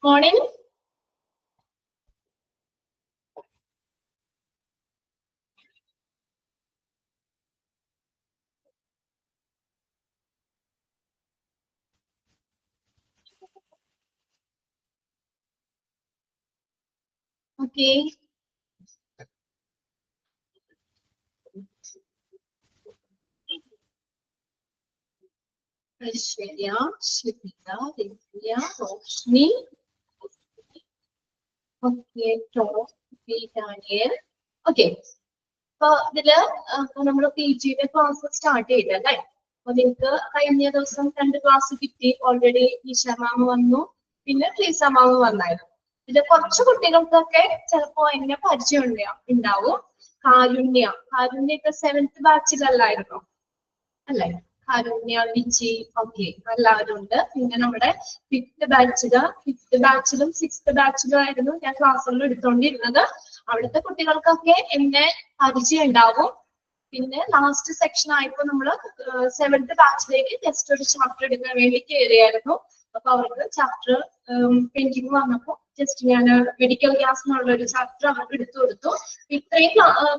Morning. Okay. Aishwarya, Shweta, Divya, Roshni. Okay, Tom, Daniel. Okay. അപ്പൊ ഇതില് നമ്മള് PG-യുടെ class start ചെയ്തല്ലേ. അപ്പൊ നിങ്ങൾക്ക് കഴിഞ്ഞ ദിവസം 2 ക്ലാസ് കിട്ടി. ഓൾറെഡി ഈശ മാം വന്നു, പിന്നെ ട്രീസ മാം വന്നായിരുന്നു. ഇതിൽ കുറച്ച് കുട്ടികൾക്കൊക്കെ ചിലപ്പോ എങ്ങനെ പരിചയം ഉണ്ടാവും. കാരുണ്യൊക്കെ 7th ബാച്ചിലല്ലായിരുന്നോ അല്ലേ? കാരുണ്യ, വിജി, ഓക്കെ, എല്ലാവരും ഉണ്ട്. പിന്നെ നമ്മുടെ 5th ബാച്ചിലും 6th ബാച്ചിലും ആയിരുന്നു ഞാൻ ക്ലാസ്സുകൾ എടുത്തോണ്ടിരുന്നത്. അവിടുത്തെ കുട്ടികൾക്കൊക്കെ എന്നെ പരിചയം ഉണ്ടാവും. പിന്നെ ലാസ്റ്റ് സെക്ഷൻ ആയപ്പോ നമ്മള് 7th ബാച്ചിലേക്ക് ജസ്റ്റ് ഒരു ചാപ്റ്റർ എടുക്കാൻ വേണ്ടി കയറിയായിരുന്നു. അപ്പൊ അവർക്ക് ചാപ്റ്റർ പെയിന്റിങ് വന്നപ്പോ ജസ്റ്റ് ഞാൻ മെഡിക്കൽ ഗ്യാസ് എന്നുള്ള ഒരു ചാപ്റ്റർ അവർക്ക് എടുത്തു കൊടുത്തു. ഇത്രയും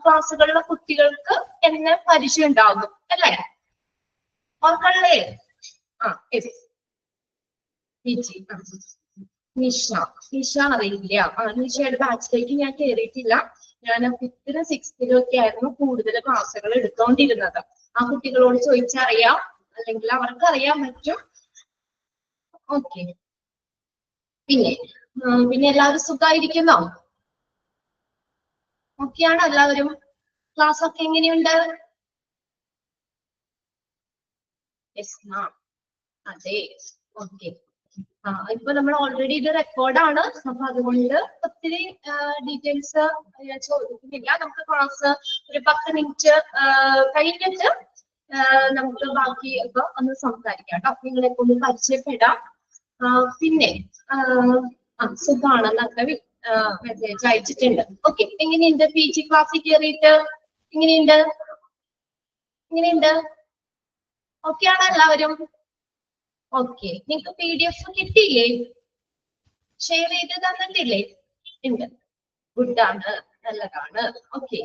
ക്ലാസ്സുകളിലെ കുട്ടികൾക്ക് എന്നെ പരിചയം ഉണ്ടാകും അല്ലേ? ഓർക്കണല്ലേ? നിഷ അറിയില്ല. നിഷയുടെ ബാച്ചിലേക്ക് ഞാൻ കയറിയിട്ടില്ല. ഞാൻ 5th 6th ഒക്കെ ആയിരുന്നു കൂടുതൽ ക്ലാസ്സുകൾ എടുത്തോണ്ടിരുന്നത്. ആ കുട്ടികളോട് ചോദിച്ചറിയാം, അല്ലെങ്കിൽ അവർക്ക് അറിയാൻ പറ്റും. ഓക്കെ. പിന്നെ എല്ലാവരും സുഖമായിരിക്കുന്നോ? ഓക്കെയാണോ എല്ലാവരും? ക്ലാസ് ഒക്കെ എങ്ങനെയുണ്ട്? അതെ, ഓക്കെ. ഇപ്പൊ നമ്മൾ ഓൾറെഡി ഇത് റെക്കോർഡാണ്. അപ്പൊ അതുകൊണ്ട് ഒത്തിരി ഡീറ്റെയിൽസ് ഞാൻ ചോദിക്കുന്നില്ല. നമുക്ക് ക്ലാസ് ഒരു 10 മിനിറ്റ് കഴിഞ്ഞിട്ട് നമുക്ക് ബാക്കി ഒക്കെ ഒന്ന് സംസാരിക്കാം കേട്ടോ. നിങ്ങളെ ഒന്ന് പരിചയപ്പെടാം. പിന്നെ സുഖാണെന്നൊക്കെ മെസ്സേജ് അയച്ചിട്ടുണ്ട്. ഓക്കെ, എങ്ങനെയുണ്ട് PG ക്ലാസ്സിൽ കയറിയിട്ട്? എങ്ങനെയുണ്ട്? ഓക്കെയാണോ എല്ലാവരും? ഓക്കെ. നിങ്ങൾക്ക് PDF കിട്ടിയില്ലേ? ഷെയർ ചെയ്ത് തന്നിട്ടില്ലേ? ഉണ്ട്. ഗുഡാണ്, നല്ലതാണ്. ഓക്കെ.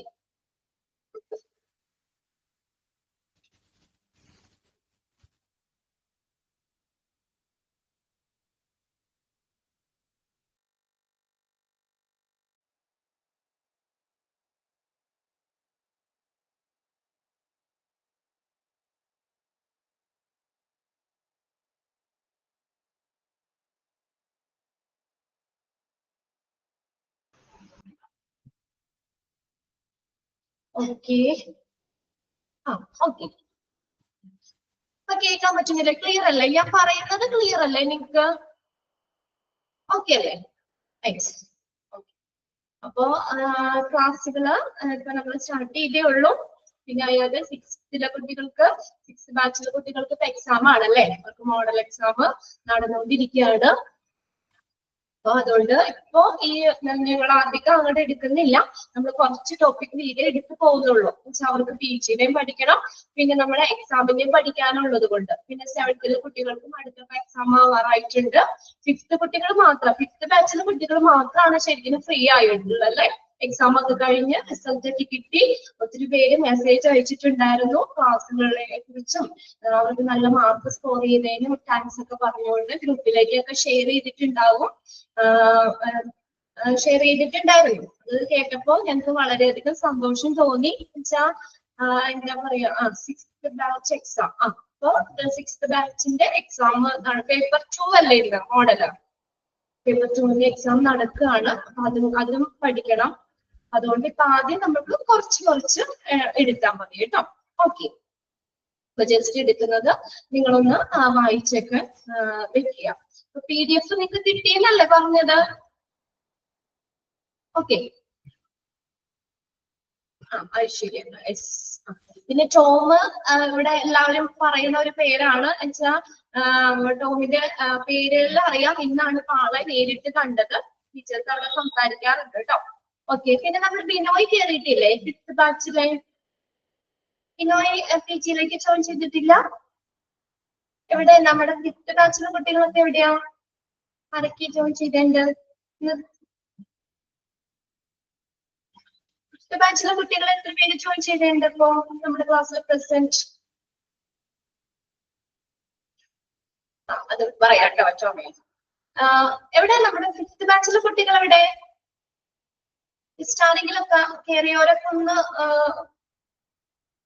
ഓക്കെ. ഓക്കെ. ഇപ്പൊ കേൾക്കാൻ പറ്റുന്നില്ല? ക്ലിയർ അല്ലേ? ഞാൻ പറയുന്നത് ക്ലിയർ അല്ലേ നിങ്ങൾക്ക്? ഓക്കെ അല്ലേ? അപ്പോ ക്ലാസ്സുകള് ഇപ്പൊ നമ്മൾ സ്റ്റാർട്ട് ചെയ്തേ ഉള്ളൂ. പിന്നെ അതായത് 6th കുട്ടികൾക്ക് 6th ബാച്ചിലെ കുട്ടികൾക്ക് ഇപ്പൊ എക്സാം ആണല്ലേ? അവർക്ക് മോഡൽ എക്സാം നടന്നുകൊണ്ടിരിക്കുകയാണ്. അപ്പൊ അതുകൊണ്ട് ഇപ്പോ ഞങ്ങൾ അധികം അങ്ങോട്ട് എടുക്കുന്നില്ല. നമ്മൾ കുറച്ച് ടോപ്പിക് വീഡിയോ എടുത്ത് പോകുന്നുള്ളൂ. അവർക്ക് PG-യുടെയും പഠിക്കണം, പിന്നെ നമ്മുടെ എക്സാമിന്റെയും പഠിക്കാനുള്ളത് കൊണ്ട്. പിന്നെ 7th കുട്ടികൾക്കും അടുത്ത എക്സാം ആവാറായിട്ടുണ്ട്. 5th ബാച്ചിലെ കുട്ടികൾ മാത്രമാണ് ശരിക്കും ഫ്രീ ആയിട്ടുള്ളത് അല്ലേ? എക്സാം ഒക്കെ കഴിഞ്ഞ് റിസൾട്ട് ഒക്കെ കിട്ടി. ഒത്തിരി പേര് മെസ്സേജ് അയച്ചിട്ടുണ്ടായിരുന്നു ക്ലാസ്സുകളെ കുറിച്ചും അവർക്ക് നല്ല മാർക്ക് സ്കോർ ചെയ്തതിനും താങ്ക്സ് ഒക്കെ പറഞ്ഞുകൊണ്ട് ഗ്രൂപ്പിലേക്കൊക്കെ ഷെയർ ചെയ്തിട്ടുണ്ടായിരുന്നു. അത് കേട്ടപ്പോ ഞങ്ങൾക്ക് വളരെയധികം സന്തോഷം തോന്നി. വെച്ചാ എന്താ പറയാ, 6th ബാച്ച് എക്സാം. അപ്പൊ 6th ബാച്ചിന്റെ എക്സാം പേപ്പർ 2 അല്ലേ ഇന്ന് മോഡല്? പേപ്പർ 2ന്റെ എക്സാം നടക്കുകയാണ്. അതും പഠിക്കണം. അതുകൊണ്ട് ഇപ്പൊ ആദ്യം നമുക്ക് കുറച്ച് എടുത്താൽ മതി കേട്ടോ. ഓക്കെ. ഇപ്പൊ ജസ്റ്റ് എടുക്കുന്നത് നിങ്ങളൊന്ന് വായിച്ചൊക്കെ വെക്കുക. PDF നിങ്ങൾക്ക് കിട്ടിയെന്നല്ലേ പറഞ്ഞത്? ഓക്കെ. ഐശ്വര്യ. പിന്നെ ടോം ഇവിടെ എല്ലാവരും പറയുന്ന ഒരു പേരാണ്. വെച്ചാ ടോമിന്റെ പേരുകളിൽ അറിയാം. ഇന്നാണ് ഇപ്പൊ ആളെ നേരിട്ട് കണ്ടത്. ടീച്ചേഴ്സ് അവിടെ സംസാരിക്കാറുണ്ട് കേട്ടോ. ഓക്കെ. പിന്നെ നമ്മൾ ബിനോയ് കയറിയിട്ടില്ലേ 5th ബാച്ചിലെ? ബിനോയ് PG-യിലേക്ക് ജോയിൻ ചെയ്തിട്ടില്ല? എവിടെ നമ്മുടെ 5th ബാച്ചിലെ കുട്ടികളൊക്കെ എവിടെയാ? ആരൊക്കെ ജോയിൻ ചെയ്തേണ്ട ബാച്ചിലെ കുട്ടികൾ എത്ര പേര് ജോയിൻ ചെയ്തേണ്ട ഇപ്പോ നമ്മുടെ ക്ലാസ്സിൽ പ്രസന്റ്? അത് പറയാട്ടോ ചോമ. എവിടെ നമ്മുടെ 5th ബാച്ചിലെ കുട്ടികൾ എവിടെ? ആരെങ്കിലൊക്കെ കയറിയവരൊക്കെ ഒന്ന്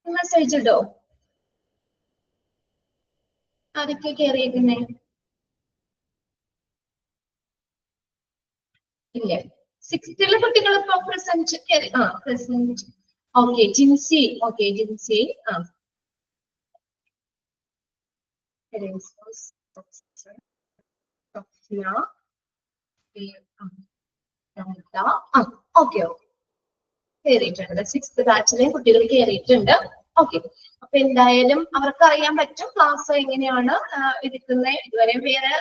മെസ്സേജ് ഇടോ? ആരൊക്കെ കയറിയിരിക്കുന്നേ? ഇല്ല. 6th കുട്ടികൾ ഇപ്പൊ പ്രസന്റ് കയറി. Present. Okay Jincy. Okay Jincy. Okay കയറിയിട്ടുണ്ട്. 6th ബാച്ചിലെ കുട്ടികൾ കയറിയിട്ടുണ്ട്. ഓക്കെ അപ്പൊ എന്തായാലും അവർക്ക് അറിയാൻ പറ്റും ക്ലാസ് എങ്ങനെയാണ് എടുക്കുന്നത്. ഇതുവരെ വേറെ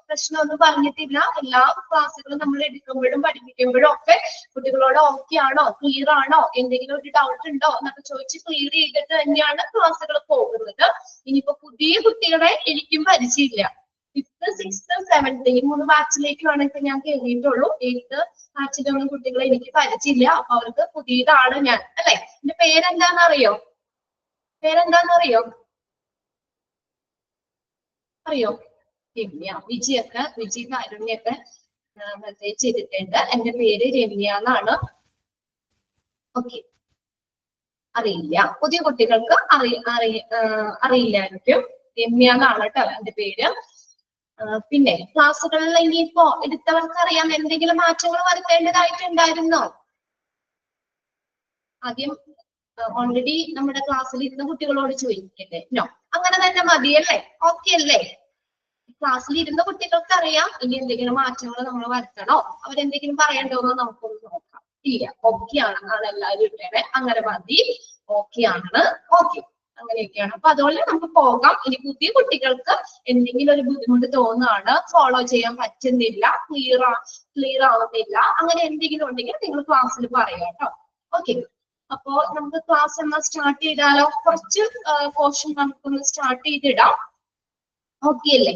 പ്രശ്നമൊന്നും പറഞ്ഞിട്ടില്ല. എല്ലാ ക്ലാസ്സുകളും നമ്മൾ എടുക്കുമ്പോഴും പഠിപ്പിക്കുമ്പോഴും ഒക്കെ കുട്ടികളോട് ഓക്കെ ആണോ, ക്ലിയർ ആണോ, എന്തെങ്കിലും ഒരു ഡൗട്ട് ഉണ്ടോ എന്നൊക്കെ ചോദിച്ച് ക്ലിയർ ചെയ്തിട്ട് തന്നെയാണ് ക്ലാസ്സുകൾ പോകുന്നത്. ഇനിയിപ്പോ പുതിയ കുട്ടികളെ എനിക്കും പരിചയമില്ല. 5th, 6th, 7th ഈ 3 ബാച്ചിലേക്കാണ് ഇപ്പൊ ഞാൻ കയറിയിട്ടുള്ളൂ. 8th ബാച്ചിലൊന്നും കുട്ടികളെ എനിക്ക് പരിചയമില്ല. അപ്പൊ അവർക്ക് പുതിയതാണ് ഞാൻ, അല്ലെ? എന്റെ പേരെന്താന്ന് അറിയോ? അറിയോ? രമ്യ. വിജി കാരുണ്യൊക്കെ മെസ്സേജ് ചെയ്തിട്ടുണ്ട്. എന്റെ പേര് രമ്യ എന്നാണ്. ഓക്കെ അറിയില്ല, പുതിയ കുട്ടികൾക്ക് അറിയില്ലായിരിക്കും. രമ്യ എന്നാണ് കേട്ടോ എന്റെ പേര്. പിന്നെ ക്ലാസ്സുകളിൽ ഇനിയിപ്പോ എടുത്തവർക്ക് അറിയാം എന്തെങ്കിലും മാറ്റങ്ങൾ വരുത്തേണ്ടതായിട്ടുണ്ടായിരുന്നോ? ആദ്യം ഓൾറെഡി നമ്മുടെ ക്ലാസ്സിൽ ഇരുന്ന കുട്ടികളോട് ചോദിക്കട്ടെ. നോ, അങ്ങനെ തന്നെ മതിയല്ലേ? ഓക്കെ അല്ലേ? ക്ലാസ്സിൽ ഇരുന്ന കുട്ടികൾക്ക് അറിയാം ഇനി എന്തെങ്കിലും മാറ്റങ്ങൾ നമ്മൾ വരുത്തണോ, അവരെന്തെങ്കിലും പറയണ്ടോന്ന് നമുക്കൊന്ന് നോക്കാം. ഇല്ല, ഓക്കെ ആണെന്നാണ് എല്ലാവരും ഇട്ടേ. അങ്ങനെ മതി, ഓക്കെ ആണ്. ഓക്കെ അങ്ങനെയൊക്കെയാണ്. അപ്പൊ അതുകൊണ്ട് നമുക്ക് പോകാം. ഇനി പുതിയ കുട്ടികൾക്ക് എന്തെങ്കിലും ഒരു ബുദ്ധിമുട്ട് തോന്നുകയാണ്, ഫോളോ ചെയ്യാൻ പറ്റുന്നില്ല, ക്ലിയർ ആവുന്നില്ല, അങ്ങനെ എന്തെങ്കിലും ഉണ്ടെങ്കിൽ നിങ്ങൾ ക്ലാസ്സിൽ പറയാം കേട്ടോ. ഓക്കെ അപ്പോ നമുക്ക് ക്ലാസ് എന്നാ സ്റ്റാർട്ട് ചെയ്താലോ? കുറച്ച് പോർഷൻ നമുക്കൊന്ന് സ്റ്റാർട്ട് ചെയ്തിടാം. ഓക്കെ അല്ലേ?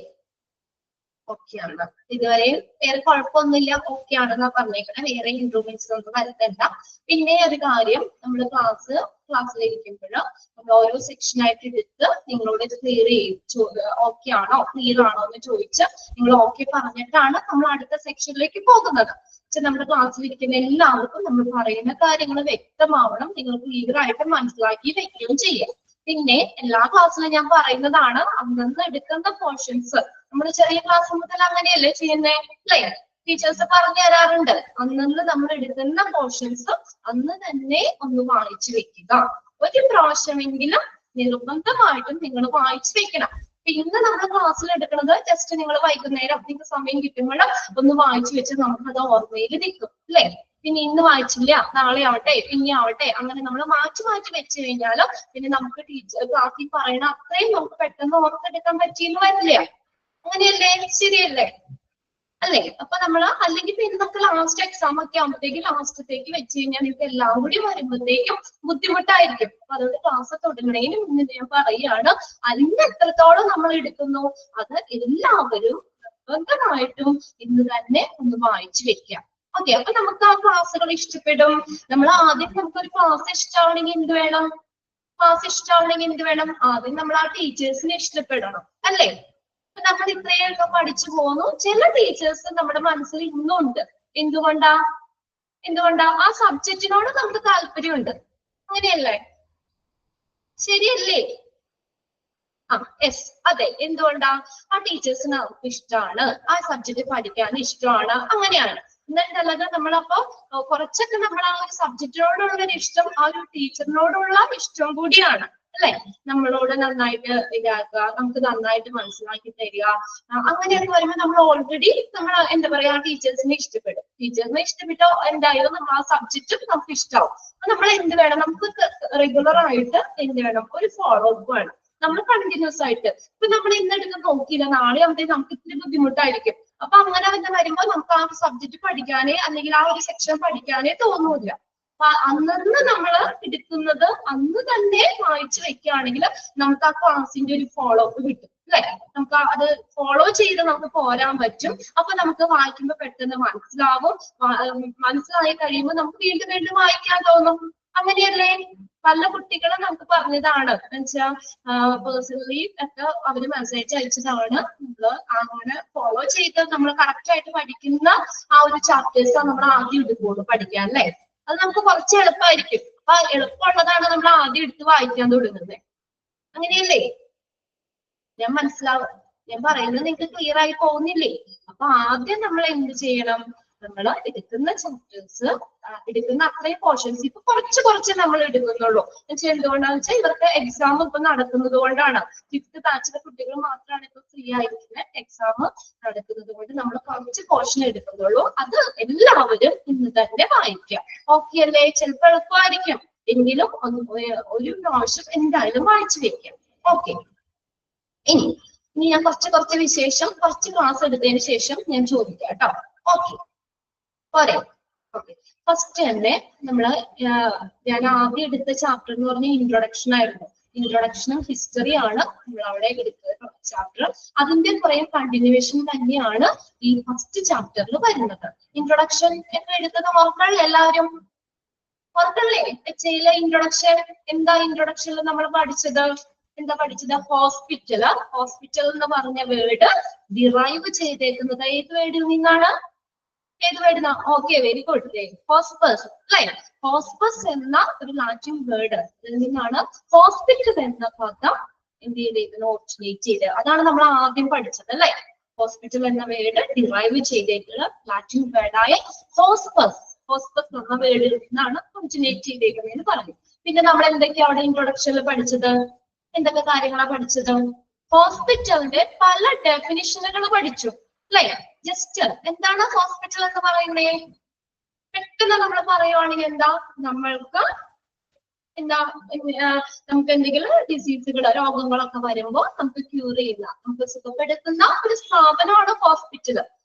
ഓക്കെ ആണ്. ഇതുവരെ വേറെ കുഴപ്പമൊന്നുമില്ല, ഓക്കെ ആണെന്നാ പറഞ്ഞേക്കണേ. വേറെ ഇംപ്രൂവ്മെന്റ്സ് ഒന്നും വരുത്തണ്ട. പിന്നെ ഒരു കാര്യം, നമ്മൾ ക്ലാസ്സിലിരിക്കുമ്പോൾ നമ്മൾ ഓരോ സെക്ഷൻ ആയിട്ട് എടുത്ത് നിങ്ങളോട് ഇത് ക്ലിയർ ചെയ്യും. ഓക്കെ ആണോ, ക്ലിയർ ആണോ എന്ന് ചോദിച്ച് നിങ്ങൾ ഓക്കെ പറഞ്ഞിട്ടാണ് നമ്മൾ അടുത്ത സെക്ഷനിലേക്ക് പോകുന്നത്. നമ്മുടെ ക്ലാസ്സിലിരിക്കുന്ന എല്ലാവർക്കും നമ്മൾ പറയുന്ന കാര്യങ്ങൾ വ്യക്തമാവണം, നിങ്ങൾ ക്ലിയർ ആയിട്ട് മനസ്സിലാക്കി വെക്കുകയും ചെയ്യാം. പിന്നെ എല്ലാ ക്ലാസ്സിലും ഞാൻ പറയുന്നതാണ്, അന്നന്ന് എടുക്കുന്ന പോർഷൻസ് നമ്മൾ ചെറിയ ക്ലാസ് മുതൽ അങ്ങനെയല്ലേ ചെയ്യുന്നേ, അല്ലേ? ടീച്ചേഴ്സ് പറഞ്ഞു തരാറുണ്ട്, അന്നന്ന് നമ്മൾ എടുക്കുന്ന പോർഷൻസ് അന്ന് തന്നെ ഒന്ന് വായിച്ചു വെക്കുക. ഒരു പ്രാവശ്യമെങ്കിലും നിർബന്ധമായിട്ടും നിങ്ങൾ വായിച്ചു വെക്കണം. പിന്നെ നമ്മൾ ക്ലാസ്സിൽ എടുക്കുന്നത് ജസ്റ്റ് നിങ്ങൾ വൈകുന്നേരം നിങ്ങൾക്ക് സമയം കിട്ടുമ്പോൾ ഒന്ന് വായിച്ചു വെച്ച് നമുക്കത് ഓർമ്മയിൽ നിൽക്കും, അല്ലേ? പിന്നെ ഇന്ന് വായിച്ചില്ല, നാളെ ആവട്ടെ, പിന്നെ ആവട്ടെ, അങ്ങനെ നമ്മൾ മാറ്റി വെച്ച് കഴിഞ്ഞാൽ പിന്നെ നമുക്ക് ക്ലാസ്സിൽ പറയണ അത്രയും നമുക്ക് പെട്ടെന്ന് ഓർത്തെടുക്കാൻ പറ്റിയെന്ന് വരില്ല. അങ്ങനെയല്ലേ? ശരിയല്ലേ? അല്ലേ? അപ്പൊ അല്ലെങ്കിൽ പിന്നെ നമുക്ക് ലാസ്റ്റ് എക്സാം ഒക്കെ ആകുമ്പോഴത്തേക്ക് ലാസ്റ്റത്തേക്ക് വെച്ച് കഴിഞ്ഞാൽ നിങ്ങൾക്ക് എല്ലാം കൂടി വരുമ്പോഴത്തേക്കും ബുദ്ധിമുട്ടായിരിക്കും. അപ്പൊ അതുകൊണ്ട് ക്ലാസ് തുടങ്ങുന്നതിന് മുന്നേ ഞാൻ പറയുകയാണ്, അതിന് എത്രത്തോളം നമ്മൾ എടുക്കുന്നു അത് എല്ലാവരും നിർബന്ധമായിട്ടും ഇന്ന് തന്നെ ഒന്ന് വായിച്ചു വെക്കാം. ഓക്കെ അപ്പൊ നമുക്ക് ആ ക്ലാസ്സുകൾ ഇഷ്ടപ്പെടും. നമ്മൾ ആദ്യം നമുക്കൊരു ക്ലാസ് ഇഷ്ടമാവണമെങ്കിൽ എന്ത് വേണം? ആദ്യം നമ്മൾ ആ ടീച്ചേഴ്സിനെ ഇഷ്ടപ്പെടണം, അല്ലേ? നമ്മൾ ഇത്രയൊക്കെ പഠിച്ചു പോന്നു. ചില ടീച്ചേഴ്സ് നമ്മുടെ മനസ്സിൽ ഇന്നുണ്ട്. എന്തുകൊണ്ടാ? ആ സബ്ജക്റ്റിനോട് നമുക്ക് താല്പര്യമുണ്ട്, അങ്ങനെയല്ലേ? ശരിയല്ലേ? യെസ്, അതെ. എന്തുകൊണ്ടാ? ആ ടീച്ചേഴ്സിന് നമുക്ക് ഇഷ്ടമാണ്, ആ സബ്ജക്ട് പഠിക്കാൻ ഇഷ്ടമാണ്, അങ്ങനെയാണ്. എന്നിട്ടല്ലാതെ നമ്മളപ്പോ കുറച്ചൊക്കെ നമ്മൾ ആ ഒരു സബ്ജക്റ്റിനോടുള്ള ഒരു ഇഷ്ടം ആ ഒരു ടീച്ചറിനോടുള്ള ഇഷ്ടം കൂടിയാണ്, അല്ലെ? നമ്മളോട് നന്നായിട്ട് ഇതാക്കുക, നമുക്ക് നന്നായിട്ട് മനസ്സിലാക്കി തരിക, അങ്ങനെയൊക്കെ വരുമ്പോൾ നമ്മൾ ഓൾറെഡി നമ്മൾ എന്താ പറയാ ടീച്ചേഴ്സിനെ ഇഷ്ടപ്പെടും. ടീച്ചേഴ്സിനെ ഇഷ്ടപ്പെട്ടോ എന്തായാലും നമ്മൾ ആ സബ്ജക്റ്റും നമുക്ക് ഇഷ്ടമാവും. അപ്പൊ നമ്മൾ എന്ത് വേണം? നമുക്ക് റെഗുലർ ആയിട്ട് എന്ത് വേണം? ഒരു ഫോളോ അപ്പ് വേണം. നമ്മൾ കണ്ടിന്യൂസ് ആയിട്ട് ഇപ്പൊ നമ്മൾ ഇന്നെടുത്ത് നോക്കിയില്ല, നാളെ ആവുമ്പോഴത്തേക്ക് നമുക്ക് ഇത്തിരി ബുദ്ധിമുട്ടായിരിക്കും. അപ്പൊ അങ്ങനെ വരുമ്പോൾ നമുക്ക് ആ സബ്ജക്ട് പഠിക്കാനേ അല്ലെങ്കിൽ ആ ഒരു സെക്ഷൻ പഠിക്കാനേ തോന്നൂല്ല. അപ്പൊ അന്നന്ന് നമ്മൾ എടുക്കുന്നത് അന്ന് തന്നെ വായിച്ചു വെക്കുകയാണെങ്കിൽ നമുക്ക് ആ ക്ലാസ്സിന്റെ ഒരു ഫോളോ അപ്പ് കിട്ടും. അല്ലെ? നമുക്ക് അത് ഫോളോ ചെയ്ത് നമുക്ക് പോരാൻ പറ്റും. അപ്പൊ നമുക്ക് വായിക്കുമ്പോൾ പെട്ടെന്ന് മനസ്സിലാവും. മനസ്സിലായി കഴിയുമ്പോൾ നമുക്ക് വീണ്ടും വീണ്ടും വായിക്കാൻ തോന്നും. അങ്ങനെയല്ലേ? പല കുട്ടികളും നമുക്ക് പറഞ്ഞതാണ്. എന്നുവെച്ചാൽ പേഴ്സണലി ഒക്കെ അവര് മെസ്സേജ് അയച്ചതാണ്. നമ്മള് അങ്ങനെ ഫോളോ ചെയ്ത് നമ്മൾ കറക്റ്റ് ആയിട്ട് പഠിക്കുന്ന ആ ഒരു ചാപ്റ്റേഴ്സ് നമ്മൾ ആദ്യം എടുക്കുള്ളൂ പഠിക്കാൻ, അല്ലെ? അത് നമുക്ക് കുറച്ച് എളുപ്പമായിരിക്കും. അപ്പൊ എളുപ്പമുള്ളതാണ് നമ്മൾ ആദ്യം എടുത്ത് വായിക്കാൻ തുടങ്ങുന്നത്. അങ്ങനെയല്ലേ? ഞാൻ പറയുന്നത് നിങ്ങൾക്ക് ക്ലിയർ ആയി പോകുന്നില്ലേ? അപ്പൊ ആദ്യം നമ്മൾ എന്ത് ചെയ്യണം? നമ്മൾ എടുക്കുന്ന ചാപ്റ്റേഴ്സ്, എടുക്കുന്ന അത്രയും പോർഷൻസ് ഇപ്പൊ കുറച്ച് നമ്മൾ എടുക്കുന്നുള്ളൂ. എന്തുകൊണ്ടാന്ന് വെച്ചാൽ ഇവർക്ക് എക്സാം ഇപ്പൊ നടക്കുന്നത് കൊണ്ടാണ്. 5th ബാച്ചിലെ കുട്ടികൾ മാത്രമാണ് ഇപ്പൊ ഫ്രീ ആയിരിക്കുന്നത്. എക്സാം നടക്കുന്നത് കൊണ്ട് നമ്മൾ കുറച്ച് പോർഷൻ എടുക്കുന്നുള്ളൂ. അത് എല്ലാവരും ഇന്ന് തന്നെ വായിക്കാം. ഓക്കെ അല്ലേ? ചിലപ്പോൾ എളുപ്പമായിരിക്കും, എങ്കിലും ഒരു പ്രാവശ്യം എന്തായാലും വായിച്ചു വെക്കാം. ഓക്കെ. ഇനി ഞാൻ കുറച്ച് വിശേഷം കുറച്ച് ക്ലാസ് എടുത്തതിന് ശേഷം ഞാൻ ചോദിക്കാം കേട്ടോ. ഓക്കെ പോരെ? ഓക്കെ. ഫസ്റ്റ് തന്നെ ഞാൻ ആദ്യം എടുത്ത ചാപ്റ്റർ എന്ന് പറഞ്ഞ ഇൻട്രൊഡക്ഷൻ ആയിരുന്നു. ഇൻട്രൊഡക്ഷനും ഹിസ്റ്ററിയാണ് നമ്മൾ അവിടെ എടുത്ത ചാപ്റ്റർ. അതിന്റെ കുറെ കണ്ടിന്യൂവേഷൻ തന്നെയാണ് ഈ ഫസ്റ്റ് ചാപ്റ്ററിൽ വരുന്നത്. ഇൻട്രൊഡക്ഷൻ എന്ന് എടുത്തത് ഓർക്കല്ലേ എല്ലാവരും? ഓർക്കല്ലേ? എച്ച് ഇൻട്രൊഡക്ഷൻ എന്താ? ഇൻട്രൊഡക്ഷനിൽ നമ്മൾ പഠിച്ചത് ഹോസ്പിറ്റൽ എന്ന് പറഞ്ഞ വേർഡ് ഡിറൈവ് ചെയ്തേക്കുന്നത് ഏത് വേർഡിൽ നിന്നാണ്? ഏത് word? Okay, very good. Hospice, അല്ലെ? ഹോസ്പസ് എന്ന ഒരു ലാറ്റിൻ വേർഡ് നിന്നാണ് ഹോസ്പിറ്റൽ എന്ന പദം എന്ത് ചെയ്തേക്കുന്നത്? ഒറിജിനേറ്റ് ചെയ്ത്. അതാണ് നമ്മൾ ആദ്യം പഠിച്ചത്, അല്ലെ? ഹോസ്പിറ്റൽ എന്ന വേർഡ് ഡിറൈവ് ചെയ്തേക്കുന്നത് ലാറ്റിൻ വേർഡായ ഹോസ്പസ് എന്ന വേർഡിൽ നിന്നാണ് ഒറിജിനേറ്റ് ചെയ്തേക്കുന്നതെന്ന് പറഞ്ഞു. പിന്നെ നമ്മൾ എന്തൊക്കെയാ അവിടെ ഇൻട്രൊഡക്ഷനിൽ പഠിച്ചത്? എന്തൊക്കെ കാര്യങ്ങളാണ് പഠിച്ചത്? ഹോസ്പിറ്റലിന്റെ പല ഡെഫിനിഷനുകൾ പഠിച്ചു, അല്ലെ? ജസ്റ്റ് എന്താണ് ഹോസ്പിറ്റൽ എന്ന് പറയുന്നത്? പെട്ടെന്ന് നമ്മൾ പറയുവാണെങ്കിൽ എന്താ? നമുക്ക് എന്തെങ്കിലും ഡിസീസുകൾ, രോഗങ്ങളൊക്കെ വരുമ്പോൾ നമുക്ക് ക്യൂർ ചെയ്യുന്ന, നമുക്ക് സുഖപ്പെടുത്തുന്ന ഒരു സ്ഥാപനമാണ് ഹോസ്പിറ്റൽ.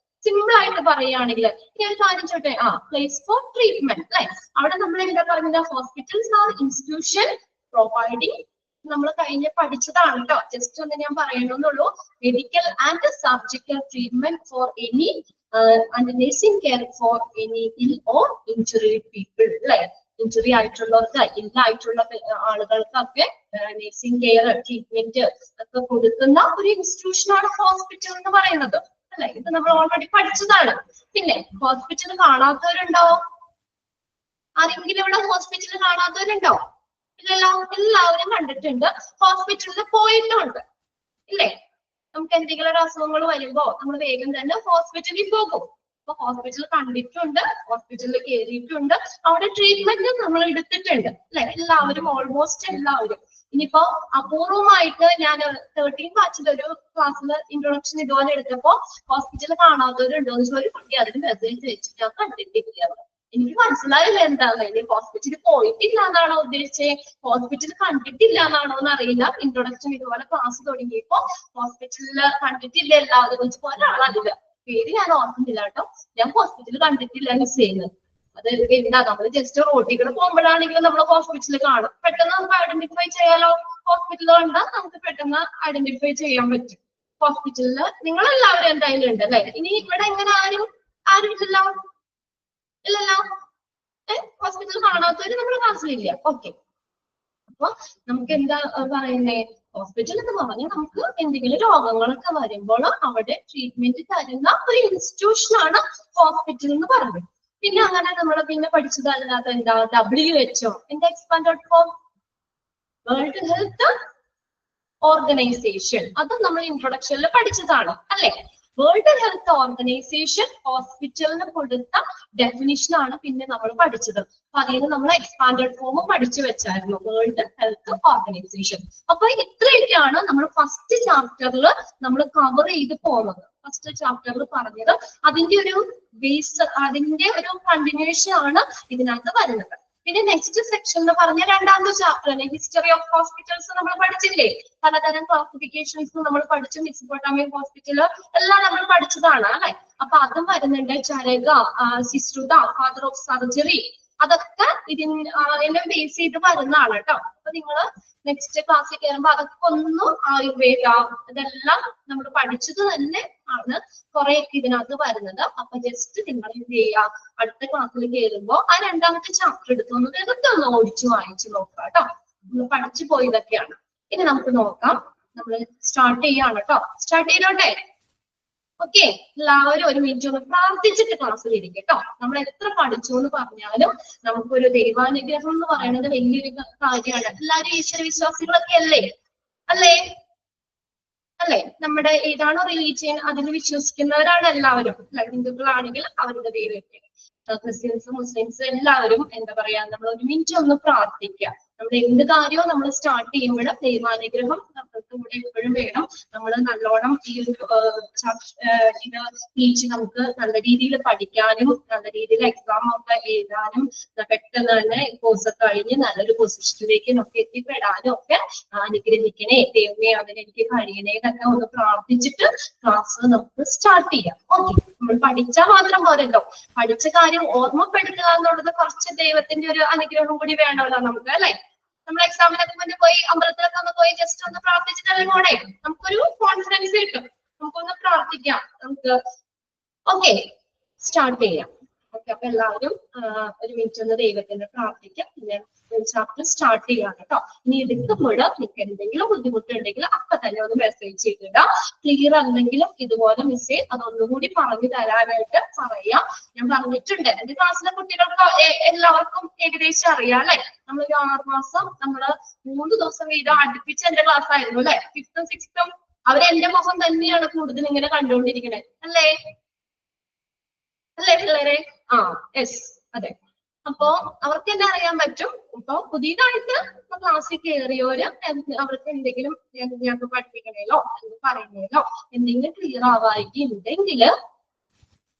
സിമ്പിൾ ആയിട്ട് പറയുകയാണെങ്കിൽ ഇനി ഒരു കാര്യം ചോട്ടെ, പ്ലേസ് ഫോർ ട്രീറ്റ്മെന്റ്, അല്ലെ? അവിടെ നമ്മൾ എന്താ പറയുന്നത്? ഹോസ്പിറ്റൽസ് ആർ ഇൻസ്റ്റിറ്റ്യൂഷൻ പ്രൊവൈഡിങ്, നമ്മൾ കഴിഞ്ഞ് പഠിച്ചതാണ് കേട്ടോ. ജസ്റ്റ് ഒന്ന് ഞാൻ പറയണമെന്നുള്ളൂ. Medical and surgical treatment for any and nursing care for any ill or injured people, അല്ലെ? ഇഞ്ചുറി ആയിട്ടുള്ളവർക്ക്, ഇല്ലായിട്ടുള്ള ആളുകൾക്കൊക്കെ നഴ്സിംഗ് കെയർ, ട്രീറ്റ്മെന്റ് ഒക്കെ കൊടുക്കുന്ന ഒരു ഇൻസ്റ്റിറ്റ്യൂഷനാണ് ഹോസ്പിറ്റൽ എന്ന് പറയുന്നത്, അല്ലെ? ഇത് നമ്മൾ ഓൾറെഡി പഠിച്ചതാണ്. പിന്നെ ഹോസ്പിറ്റൽ കാണാത്തവരുണ്ടോ? ആരെങ്കിലും ഇവിടെ ഹോസ്പിറ്റൽ കാണാത്തവരുണ്ടോ? എല്ലാവരും കണ്ടിട്ടുണ്ട്, ഹോസ്പിറ്റലിൽ പോയിട്ടുണ്ട്, ഇല്ലേ? നമുക്ക് എന്തെങ്കിലും ഒരു അസുഖങ്ങൾ വരുമ്പോ നമ്മൾ വേഗം തന്നെ ഹോസ്പിറ്റലിൽ പോകും. അപ്പൊ ഹോസ്പിറ്റൽ കണ്ടിട്ടുണ്ട്, ഹോസ്പിറ്റലിൽ കയറിയിട്ടുണ്ട്, അവിടെ ട്രീറ്റ്മെന്റ് നമ്മൾ എടുത്തിട്ടുണ്ട്, അല്ലെ? എല്ലാവരും, ഓൾമോസ്റ്റ് എല്ലാവരും. ഇനിയിപ്പോ അപൂർവമായിട്ട് ഞാൻ 13 ബാച്ചിലൊരു ക്ലാസ്സിൽ ഇൻട്രൊഡക്ഷൻ ഇതുപോലെ എടുത്തപ്പോ ഹോസ്പിറ്റൽ കാണാത്തവരുണ്ടോ എന്ന് ഒരു കുട്ടി അതിന് മെസ്സേജ് വെച്ചിട്ട് ഞാൻ കണ്ടിട്ടില്ല. എനിക്ക് മനസ്സിലായില്ല എന്താണ്, ഇനി ഹോസ്പിറ്റലിൽ പോയിട്ടില്ല എന്നാണോ ഉദ്ദേശിച്ചത്, ഹോസ്പിറ്റൽ കണ്ടിട്ടില്ല എന്നാണോ എന്ന് അറിയില്ല. ഇൻട്രൊഡക്ഷൻ ഇതുപോലെ ക്ലാസ് തുടങ്ങിയപ്പോ ഹോസ്പിറ്റലിൽ കണ്ടിട്ടില്ല എല്ലാവരും വെച്ച് ഒരാളതില്ല, പേര് ഞാൻ ഓർക്കുന്നില്ല കേട്ടോ. ഞാൻ ഹോസ്പിറ്റലിൽ കണ്ടിട്ടില്ല മിസ് ചെയ്യുന്നത്. അത് എന്താ, നമ്മൾ ജസ്റ്റ് റോഡിൽ കൂടെ പോകുമ്പോഴാണെങ്കിലും നമ്മൾ ഹോസ്പിറ്റലിൽ കാണും, പെട്ടെന്ന് നമുക്ക് ഐഡന്റിഫൈ ചെയ്യാലോ. ഹോസ്പിറ്റലിൽ കണ്ടാൽ നമുക്ക് പെട്ടെന്ന് ഐഡന്റിഫൈ ചെയ്യാൻ പറ്റും. ഹോസ്പിറ്റലില് നിങ്ങൾ എല്ലാവരും എന്തായാലും ഉണ്ട്, അല്ലെ? ഇനി ഇവിടെ എങ്ങനെ ആരും ഇല്ലല്ലോ? ഹോസ്പിറ്റൽ കാണാത്തവര് നമ്മുടെ ക്ലാസ്സിലില്ല. ഓക്കെ. അപ്പൊ നമുക്ക് എന്താ പറയുന്നേ? ഹോസ്പിറ്റൽ എന്ന് പറഞ്ഞാൽ നമുക്ക് എന്തെങ്കിലും രോഗങ്ങളൊക്കെ വരുമ്പോൾ അവിടെ ട്രീറ്റ്മെന്റ് തരുന്ന ഒരു ഇൻസ്റ്റിറ്റ്യൂഷനാണ് ഹോസ്പിറ്റൽ എന്ന് പറയുന്നത്. പിന്നെ അങ്ങനെ നമ്മൾ പിന്നെ പഠിച്ചതല്ലാത്ത എന്താ? WHO, എന്താ expanded form? World health organisation. അത് നമ്മൾ ഇൻട്രൊഡക്ഷനിൽ പഠിച്ചതാണ്, അല്ലെ? വേൾഡ് ഹെൽത്ത് ഓർഗനൈസേഷൻ ഹോസ്പിറ്റലിന് കൊടുത്ത ഡെഫിനിഷൻ ആണ് പിന്നെ നമ്മൾ പഠിച്ചത്. അപ്പൊ അതിന് നമ്മൾ എക്സ്പാൻഡഡ് ഫോം പഠിച്ചു വെച്ചായിരുന്നു, വേൾഡ് ഹെൽത്ത് ഓർഗനൈസേഷൻ. അപ്പൊ ഇത്രയൊക്കെയാണ് നമ്മൾ ഫസ്റ്റ് ചാപ്റ്ററിൽ നമ്മൾ കവർ ചെയ്ത് പോകുന്നത്. ഫസ്റ്റ് ചാപ്റ്ററിൽ പറഞ്ഞത് അതിന്റെ ഒരു ബേസ്, അതിന്റെ ഒരു കണ്ടിന്യൂഷൻ ആണ് ഇതിനകത്ത് വരുന്നത്. പിന്നെ നെക്സ്റ്റ് സെക്ഷൻ എന്ന് പറഞ്ഞ രണ്ടാമത്തെ ചാപ്റ്റർ ഹിസ്റ്ററി ഓഫ് ഹോസ്പിറ്റൽസ് നമ്മൾ പഠിച്ചില്ലേ? പലതരം ക്ലാസിഫിക്കേഷൻസ് നമ്മൾ പഠിച്ചു. മെസൊപ്പൊട്ടാമിയൻ ഹോസ്പിറ്റൽ എല്ലാം നമ്മൾ പഠിച്ചതാണ്, അല്ലെ? അപ്പൊ അതും വരുന്നുണ്ട്. ചരക, സിസ്രുത, ഫാദർ ഓഫ് സർജറി, അതൊക്കെ ഇതിനെ ബേസ് ചെയ്ത് വരുന്നതാണ് കേട്ടോ. നിങ്ങൾ നെക്സ്റ്റ് ക്ലാസ്സിൽ കയറുമ്പോൾ അതൊക്കെ ഒന്നും ആയുർവേദ ഇതെല്ലാം നമ്മൾ പഠിച്ചത് തന്നെ ആണ് കുറെയൊക്കെ ഇതിനകത്ത് വരുന്നത്. അപ്പൊ ജസ്റ്റ് നിങ്ങൾ എന്ത് ചെയ്യുക, അടുത്ത ക്ലാസ്സിൽ കയറുമ്പോൾ ആ രണ്ടാമത്തെ ചാപ്റ്റർ എടുത്തു വെറുതെ ഒന്ന് ഓടിച്ചു വായിച്ചു നോക്കുക കേട്ടോ. നമ്മൾ പഠിച്ചു പോയതൊക്കെയാണ്. ഇനി നമുക്ക് നോക്കാം. നമ്മൾ സ്റ്റാർട്ട് ചെയ്യാണ് കേട്ടോ. സ്റ്റാർട്ട് ചെയ്തോട്ടെ. ഓക്കെ, എല്ലാവരും ഒരു മിനിറ്റ് ഒന്ന് പ്രാർത്ഥിച്ചിട്ട് ക്ലാസ്സിൽ ഇരിക്കും കേട്ടോ. നമ്മൾ എത്ര പഠിച്ചു എന്ന് പറഞ്ഞാലും നമുക്കൊരു ദൈവാനുഗ്രഹം എന്ന് പറയുന്നത് വലിയൊരു കാര്യമാണ്. എല്ലാവരും ഈശ്വര വിശ്വാസികളൊക്കെ അല്ലേ? അല്ലേ? അല്ലെ? നമ്മുടെ ഏതാണോ റിലീജിയൻ അതിൽ വിശ്വസിക്കുന്നവരാണ് എല്ലാവരും. ഹിന്ദുക്കളാണെങ്കിൽ അവരുടെ പേരൊക്കെ, ക്രിസ്ത്യൻസ് മുസ്ലിംസ് എല്ലാവരും എന്താ പറയാ, നമ്മൾ ഒരു മിനിറ്റ് ഒന്ന് പ്രാർത്ഥിക്കുക. നമ്മുടെ എന്ത് കാര്യവും നമ്മൾ സ്റ്റാർട്ട് ചെയ്യുമ്പോൾ ദൈവാനുഗ്രഹം നമ്മൾക്ക് കൂടെ എപ്പോഴും വേണം. നമ്മൾ നല്ലോണം ഈ ഒരു ഇത് ടീച്ച് നമുക്ക് നല്ല രീതിയിൽ പഠിക്കാനും നല്ല രീതിയിൽ എക്സാം ഒക്കെ എഴുതാനും പെട്ടെന്ന് തന്നെ കോഴ്സ് ഒക്കെ കഴിഞ്ഞ് നല്ലൊരു പൊസിഷനിലേക്ക് ഒക്കെ എത്തിപ്പെടാനും ഒക്കെ അനുഗ്രഹിക്കണേ ദൈവമേ, അതിനെനിക്ക് കഴിയണേ എന്നൊക്കെ ഒന്ന് പ്രാർത്ഥിച്ചിട്ട് ക്ലാസ് നമുക്ക് സ്റ്റാർട്ട് ചെയ്യാം. ഓക്കെ, നമ്മൾ പഠിച്ചാൽ മാത്രം പോരല്ലോ, പഠിച്ച കാര്യം ഓർമ്മപ്പെടുത്തുക എന്നുള്ളത് കുറച്ച് ദൈവത്തിന്റെ ഒരു അനുഗ്രഹം കൂടി വേണമല്ലോ നമുക്ക്, അല്ലെ? നമ്മൾ എക്സാമിനൊക്കെ മുന്നേ പോയി അമ്പലത്തിലൊക്കെ ഒന്ന് പോയി ജസ്റ്റ് ഒന്ന് പ്രാർത്ഥിച്ചിട്ടല്ലേ പോണേ, നമുക്കൊരു കോൺഫിഡൻസ് കിട്ടും. നമുക്കൊന്ന് പ്രാർത്ഥിക്കാം നമുക്ക്. ഓക്കെ, സ്റ്റാർട്ട് ചെയ്യാം. ഓക്കെ, അപ്പൊ എല്ലാവരും ഒരു മിനിറ്റ് ഒന്ന് ദൈവത്തിന്റെ പ്രാർത്ഥിക്കാം. പിന്നെ ചാപ്റ്റർ സ്റ്റാർട്ട് ചെയ്യാം കേട്ടോ. ഇനി എടുക്കുമ്പോൾ നിങ്ങൾക്ക് എന്തെങ്കിലും ബുദ്ധിമുട്ടുണ്ടെങ്കിൽ അപ്പൊ തന്നെ ഒന്ന് മെസ്സേജ് ചെയ്തിടാം. ക്ലിയർ അല്ലെങ്കിലും ഇതുപോലെ മിസ്സേ അതൊന്നുകൂടി പറഞ്ഞു തരാനായിട്ട് പറയാം. ഞാൻ പറഞ്ഞിട്ടുണ്ട്, എന്റെ ക്ലാസ്സിലെ കുട്ടികൾക്ക് എല്ലാവർക്കും ഏകദേശം അറിയാം അല്ലെ. നമ്മളൊരു 6 മാസം നമ്മള് 3 ദിവസം വീതം അടുപ്പിച്ച് എന്റെ ക്ലാസ് ആയിരുന്നു അല്ലെ. 5th ഉം 6th ഉം അവരെന്റെ മുഖം തന്നെയാണ് കൂടുതൽ ഇങ്ങനെ കണ്ടുകൊണ്ടിരിക്കുന്നത് അല്ലേ? അല്ലേ പിള്ളേരെ? യെസ്, അതെ. അപ്പോ അവർക്ക് തന്നെ അറിയാൻ പറ്റും. ഇപ്പൊ പുതിയതായിട്ട് ക്ലാസ്സിൽ കയറിയോര് അവർക്ക് എന്തെങ്കിലും ഞങ്ങൾക്ക് പഠിപ്പിക്കണേലോ എന്ന് പറയുന്നേലോ എന്തെങ്കിലും ക്ലിയർ ആവാറുണ്ടെങ്കിൽ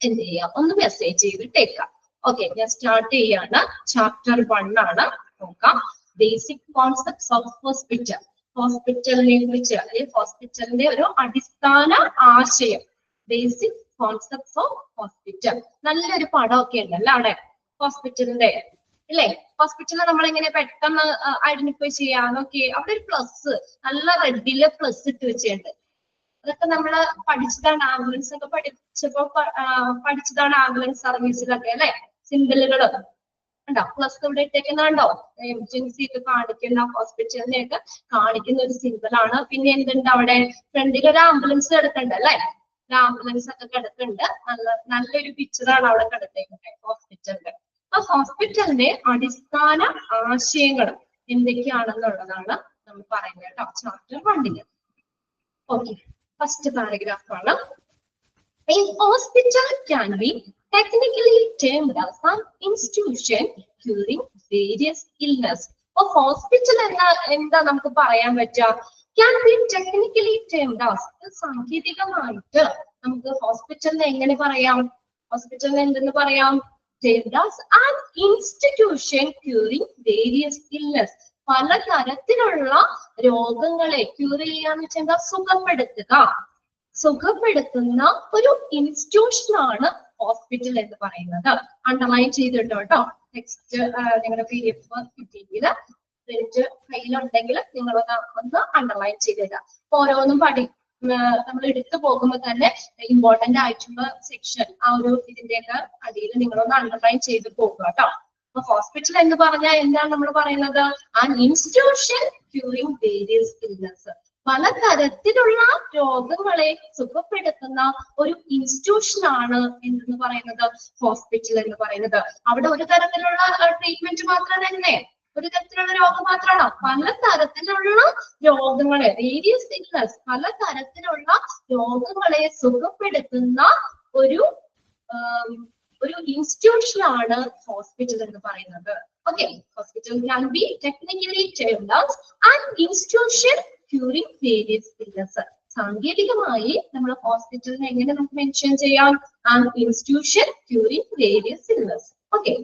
എന്ത് ചെയ്യാം, ഒന്ന് മെസ്സേജ് ചെയ്തിട്ടേക്കാം. ഓക്കെ, ഞാൻ സ്റ്റാർട്ട് ചെയ്യാണ്. ചാപ്റ്റർ 1 ആണ്. നോക്കാം. Basic concepts of hospital. ഹോസ്പിറ്റലിനെ കുറിച്ച് അല്ലെങ്കിൽ ഹോസ്പിറ്റലിന്റെ ഒരു അടിസ്ഥാന ആശയം. Basic concepts of hospital. നല്ലൊരു പടമൊക്കെ ഉണ്ടല്ലോ അവിടെ ഹോസ്പിറ്റലിന്റെ, ഇല്ലേ? ഹോസ്പിറ്റലിൽ നമ്മൾ എങ്ങനെ പെട്ടെന്ന് ഐഡന്റിഫൈ ചെയ്യാം. ഓക്കെ, അവിടെ ഒരു പ്ലസ്, നല്ല റെഡില് പ്ലസ് ഇട്ട് വെച്ചിട്ടുണ്ട്. അതൊക്കെ നമ്മള് പഠിച്ചതാണ്. ആംബുലൻസ് ഒക്കെ പഠിച്ചതാണ് ആംബുലൻസ് സർവീസിലൊക്കെ അല്ലെ. സിമ്പിളുകൾ ഉണ്ടോ? പ്ലസ് ഇവിടെ ഇട്ടേക്കുന്നുണ്ടോ? എമർജൻസി ഒക്കെ കാണിക്കുന്ന ഹോസ്പിറ്റലിനെയൊക്കെ കാണിക്കുന്ന ഒരു സിമ്പിൾ ആണ്. പിന്നെ എന്തുണ്ട് അവിടെ? ഫ്രണ്ടിൽ ഒരു ആംബുലൻസ് കിടക്കുന്നുണ്ട് അല്ലെ. ആംബുലൻസ് ഒക്കെ കിടക്കുന്നുണ്ട്. നല്ലൊരു പിക്ചറാണ് അവിടെ കിടത്തേക്കുന്നത് ഹോസ്പിറ്റലിന്റെ. ആ ഹോസ്പിറ്റലിന്റെ അടിസ്ഥാന ആശയങ്ങൾ എന്തൊക്കെയാണെന്നുള്ളതാണ് നമ്മൾ പറയുന്നത് കേട്ടോ, ചാപ്റ്റർ 1. ഓക്കെ, ഫസ്റ്റ് പാരഗ്രാഫ് ആണ്. A hospital can be technically termed as an institution curing various illness. അപ്പൊ ഹോസ്പിറ്റൽ എന്താ നമുക്ക് പറയാൻ പറ്റുക? Can be technically termed as, സാങ്കേതികമായിട്ട് നമുക്ക് ഹോസ്പിറ്റലിനെ എങ്ങനെ പറയാം? ഹോസ്പിറ്റലിനെ എന്തെന്ന് പറയാം? Termed as an institution curing various illness. പല തരത്തിലുള്ള രോഗങ്ങളെ ക്യൂർ ചെയ്യാന്ന് വെച്ചാൽ സുഖപ്പെടുത്തുന്ന ഒരു ഇൻസ്റ്റിറ്റ്യൂഷൻ ആണ് ഹോസ്പിറ്റൽ എന്ന് പറയുന്നത്. അണ്ടർലൈൻ ചെയ്തിട്ടോ കേട്ടോ. നെക്സ്റ്റ് നിങ്ങളുടെ PDF കിട്ടിയെങ്കിൽ പ്രിന്റ് കയ്യിലുണ്ടെങ്കിൽ നിങ്ങൾ ഒന്ന് അണ്ടർലൈൻ ചെയ്തിടാം. ഓരോന്നും നമ്മൾ എടുത്തു പോകുമ്പോൾ തന്നെ ഇമ്പോർട്ടന്റ് ആയിട്ടുള്ള സെക്ഷൻ ആ ഒരു ഇതിന്റെയൊക്കെ അടിയിൽ നിങ്ങളൊന്ന് അണ്ടർലൈൻ ചെയ്ത് പോകുക കേട്ടോ. അപ്പൊ ഹോസ്പിറ്റൽ എന്ന് പറഞ്ഞാൽ എന്താണ് നമ്മൾ പറയുന്നത്? An institution curing various illness. പലതരത്തിലുള്ള രോഗങ്ങളെ സുഖപ്പെടുത്തുന്ന ഒരു ഇൻസ്റ്റിറ്റ്യൂഷൻ ആണ് എന്ന് പറയുന്നത് ഹോസ്പിറ്റൽ എന്ന് പറയുന്നത്. അവിടെ ഒരു തരത്തിലുള്ള ട്രീറ്റ്മെന്റ് മാത്രം തന്നെ, ഒരു തരത്തിലുള്ള രോഗം മാത്രമാണോ? പല തരത്തിലുള്ള രോഗങ്ങളെ, വേരിയസ് ഇൽനസ്, പല തരത്തിലുള്ള രോഗങ്ങളെ സുഖപ്പെടുത്തുന്ന ഒരു ഇൻസ്റ്റിറ്റ്യൂഷൻ ആണ് ഹോസ്പിറ്റൽ എന്ന് പറയുന്നത്. Okay, hospital can be technically termed as an institution curing various illness. സാങ്കേതികമായി നമ്മൾ ഹോസ്പിറ്റലിനെ എങ്ങനെ നമുക്ക് മെൻഷൻ ചെയ്യാം? an institution curing various illness. Okay,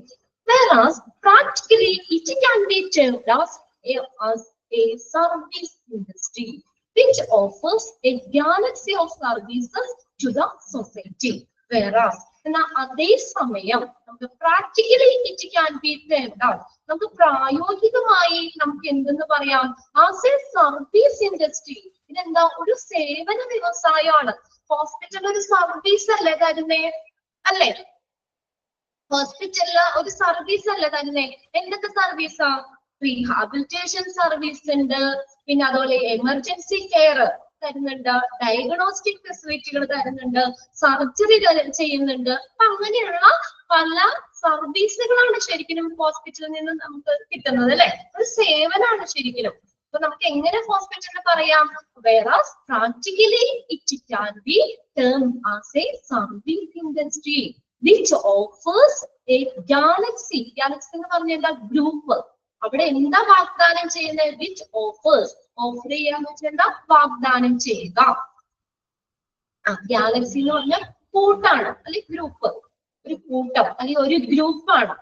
whereas practically it can be termed as a service industry which offers a galaxy of services to the society. Whereas അതേ സമയം നമുക്ക് practically it can be termed out, നമുക്ക് പ്രായോഗികമായി നമുക്ക് എന്തെന്ന് പറയാം? As a service industry, ഇതെന്താ? ഒരു സേവന വ്യവസായമാണ്. ഹോസ്പിറ്റൽ ഒരു സർവീസ് അല്ലേ തരുന്നേ? അല്ലേ? ഹോസ്പിറ്റലില് ഒരു സർവീസ് അല്ലേ തരുന്നേ? എന്തൊക്കെ സർവീസാ? റീഹാബിലിറ്റേഷൻ സർവീസ് ഉണ്ട്, പിന്നെ അതുപോലെ എമർജൻസി കെയർ തരുന്നുണ്ട്, ഡയഗ്നോസ്റ്റിക് ഫെസിലിറ്റികൾ തരുന്നുണ്ട്, സർജറി ചെയ്യുന്നുണ്ട്. അപ്പൊ അങ്ങനെയുള്ള പല സർവീസുകളാണ് ശരിക്കും ഹോസ്പിറ്റലിൽ നിന്ന് നമുക്ക് കിട്ടുന്നത്, അല്ലെ? ഒരു സേവനമാണ് ശരിക്കും. അപ്പൊ നമുക്ക് എങ്ങനെ ഹോസ്പിറ്റലിൽ പറയാം? whereas practically it can be termed as a service industry which offers a galaxy എന്ന് പറഞ്ഞ എന്താ? ഗ്രൂപ്പ്. അവിടെ എന്താ വാഗ്ദാനം ചെയ്യുന്നത്? which offers, ഓഫർ ചെയ്യാന്ന് വെച്ചാൽ എന്താ? വാഗ്ദാനം ചെയ്യുക. ഗാലക്സി എന്ന് പറഞ്ഞ കൂട്ടാണ്, അല്ലെങ്കിൽ ഗ്രൂപ്പ്, ഒരു കൂട്ടം അല്ലെങ്കിൽ ഒരു ഗ്രൂപ്പാണ്.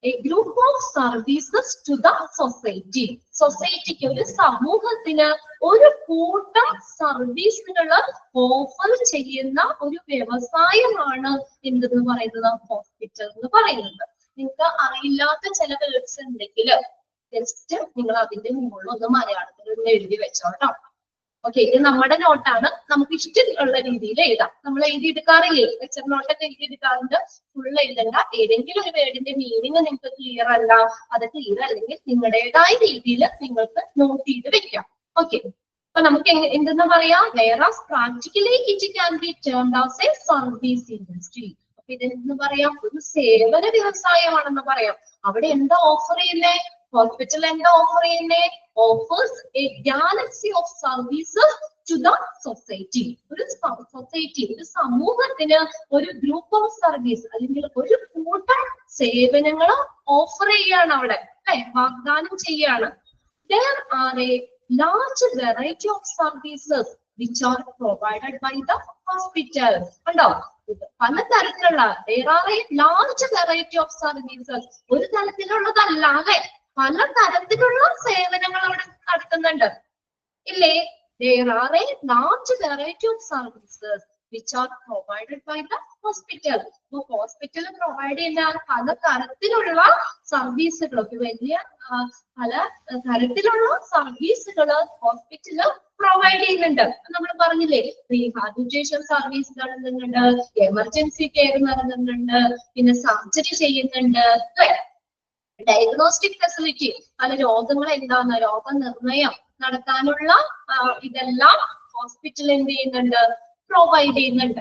a group of services to the society. സൊസൈറ്റിക്ക്, ഒരു സമൂഹത്തിന് ഒരു കൂട്ടം സർവീസുകൾ ഓഫർ ചെയ്യുന്ന ഒരു വ്യവസായമാണ് എന്തെന്ന് പറയുന്നത്? ഹോസ്പിറ്റൽ എന്ന് പറയുന്നത്. നിങ്ങൾക്ക് അറിയില്ലാത്ത ചില വേർഡ്സ് ഉണ്ടെങ്കിൽ ജസ്റ്റ് നിങ്ങൾ അതിന്റെ മുകളിൽ ഒന്ന് മലയാളത്തിൽ ഒന്ന് എഴുതി വെച്ചോട്ടോ. ഓക്കെ, ഇത് നമ്മുടെ നോട്ടാണ്, നമുക്ക് ഇഷ്ടമുള്ള രീതിയിൽ എഴുതാം. നമ്മൾ എഴുതിയെടുക്കാറില്ലേ? ലെക്ചർ നോട്ടൊക്കെ എഴുതിയെടുക്കാറുണ്ട്. ഫുൾ എഴുതണ്ട. ഏതെങ്കിലും ഒരു വേർഡിന്റെ മീനിങ് നിങ്ങൾക്ക് ക്ലിയർ അല്ല, അത് ക്ലിയർ അല്ലെങ്കിൽ നിങ്ങളുടേതായ രീതിയിൽ നിങ്ങൾക്ക് നോട്ട് ചെയ്ത് വെക്കാം. ഓക്കെ, അപ്പൊ നമുക്ക് എന്തെന്ന് പറയാം? whereas practically it can be termed as a service industry. അപ്പൊ ഇതെന്ന് പറയാം? ഒരു സേവന വ്യവസായമാണെന്ന് പറയാം. അവിടെ എന്താ ഓഫർ ചെയ്യുന്നേ? ഹോസ്പിറ്റൽ എന്താ ഓഫർ ചെയ്യുന്നേ? offers a galaxy of services to the society. ഒരു സൊസൈറ്റി, ഒരു സമൂഹത്തിന് ഒരു ഗ്രൂപ്പ് ഓഫ് സർവീസ് അല്ലെങ്കിൽ ഒരു കൂട്ടം സേവനങ്ങൾ ഓഫർ ചെയ്യാണ് അവിടെ, അല്ലെ? വാഗ്ദാനം ചെയ്യാണ്. there are a large variety of services which are provided by the hospital. കണ്ടോ? പലതരത്തിലുള്ള there are a large variety of services. ഒരു തരത്തിലുള്ളതല്ല, അല്ലെ? പല തരത്തിലുള്ള സേവനങ്ങൾ അവിടെ നടത്തുന്നുണ്ട്, ഇല്ലേ? there are a large variety of services which are provided by the hospital. So hospital provide ചെയ്യുന്ന പല തരത്തിലുള്ള സർവീസുകൾ, വലിയ പല തരത്തിലുള്ള സർവീസുകൾ ഹോസ്പിറ്റല് പ്രൊവൈഡ് ചെയ്യുന്നുണ്ട്. നമ്മൾ പറഞ്ഞില്ലേ, റീഹാബിലിറ്റേഷൻ സർവീസ് നടത്തുന്നുണ്ട്, എമർജൻസി കെയർ നടത്തുന്നുണ്ട്, പിന്നെ സർജറി ചെയ്യുന്നുണ്ട്, അല്ലെ? ഡയഗ്നോസ്റ്റിക് ഫെസിലിറ്റി, പല രോഗങ്ങൾ എന്താന്ന് രോഗനിർണയം നടത്താനുള്ള ഇതെല്ലാം ഹോസ്പിറ്റൽ എന്ത് ചെയ്യുന്നുണ്ട്? പ്രൊവൈഡ് ചെയ്യുന്നുണ്ട്.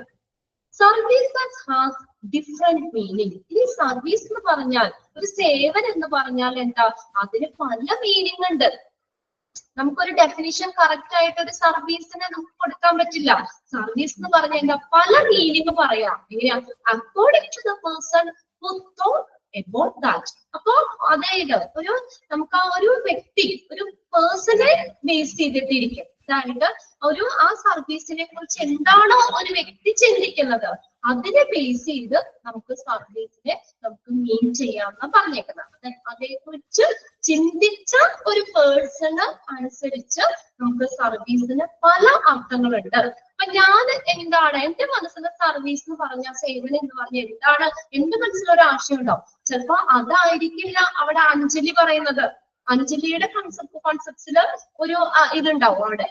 Services has different meaning. ഈ സർവീസ് എന്ന് പറഞ്ഞാൽ, ഒരു സേവനം എന്ന് പറഞ്ഞാൽ എന്താ? അതിന് പല മീനിങ് ഉണ്ട്. നമുക്കൊരു ഡെഫിനിഷൻ കറക്റ്റ് ആയിട്ട് ഒരു സർവീസിനെ നമുക്ക് കൊടുക്കാൻ പറ്റില്ല. സർവീസ് എന്ന് പറഞ്ഞാൽ എന്താ? പല മീനിങ് പറയാം. എങ്ങനെയാ? According to the person who thought about that. അപ്പൊ അതായത് നമുക്ക് ആ ഒരു വ്യക്തി, ഒരു പേഴ്സണെ ബേസ് ചെയ്തിട്ടിരിക്കും. അതായത് ആ സർവീസിനെ കുറിച്ച് എന്താണോ ഒരു വ്യക്തി ചിന്തിക്കുന്നത് അതിനെ ബേസ് ചെയ്ത് നമുക്ക് സർവീസിനെ നമുക്ക് മീൻ ചെയ്യാമെന്ന് പറഞ്ഞേക്കുന്നത്. അതേക്കുറിച്ച് ചിന്തിച്ച ഒരു പേഴ്സണ് അനുസരിച്ച് നമുക്ക് സർവീസിന് പല അർത്ഥങ്ങളുണ്ട്. അപ്പൊ ഞാൻ എന്താണ് എന്റെ മനസ്സിൽ സർവീസ് എന്ന് പറഞ്ഞ, സേവനം എന്ന് പറഞ്ഞ എന്താണ് എന്റെ മനസ്സിലൊരു ആശയം ഉണ്ടാവും. ചിലപ്പോ അതായിരിക്കില്ല അവിടെ അഞ്ജലി പറയുന്നത്. അഞ്ജലിയുടെ കോൺസെപ്റ്റ്സില് ഒരു ഇതുണ്ടാവും അവിടെ,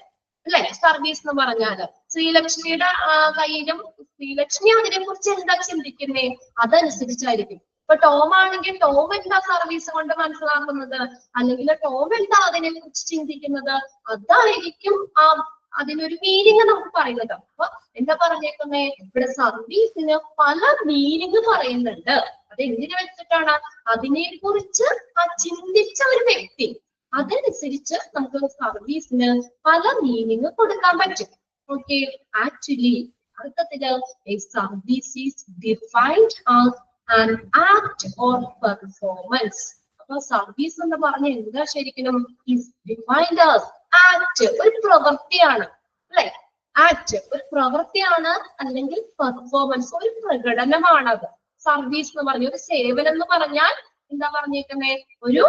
അല്ലെ? സർവീസ് എന്ന് പറഞ്ഞാല് ശ്രീലക്ഷ്മിയുടെ കയ്യിലും ശ്രീലക്ഷ്മി അതിനെ കുറിച്ച് എന്താ ചിന്തിക്കുന്നേ അതനുസരിച്ചായിരിക്കും. ഇപ്പൊ ടോം ആണെങ്കിൽ ടോം എന്താ സർവീസ് കൊണ്ട് മനസ്സിലാക്കുന്നത്, അല്ലെങ്കിൽ ടോം എന്താ അതിനെ കുറിച്ച് ചിന്തിക്കുന്നത്, അതായിരിക്കും അതിനൊരു മീനിങ് നമുക്ക് പറയുന്നത്. അപ്പൊ എന്താ പറഞ്ഞേക്കുന്നേ? ഇവിടെ സർവീസിന് പല മീനിങ് പറയുന്നുണ്ട്. അതെന്തിനു വെച്ചിട്ടാണ്? അതിനെ കുറിച്ച് ചിന്തിച്ച ഒരു വ്യക്തി അതനുസരിച്ച് നമുക്ക് സർവീസിന് പല മീനിങ് കൊടുക്കാൻ പറ്റും. ഓക്കെ, ആക്ച്വലി അർത്ഥത്തില് a service is defined as an act or performance. അപ്പൊ സർവീസ് എന്ന് പറഞ്ഞ എന്താ? ശരിക്കും is defined as ആക്ട്, ഒരു പ്രവൃത്തിയാണ്, അല്ലെ? ആക്ട് ഒരു പ്രവൃത്തിയാണ്, അല്ലെങ്കിൽ പെർഫോമൻസ് ഒരു പ്രകടനമാണത്. സർവീസ് എന്ന് പറഞ്ഞ ഒരു സേവനം എന്ന് പറഞ്ഞാൽ എന്താ പറഞ്ഞേക്കുന്നേ? ഒരു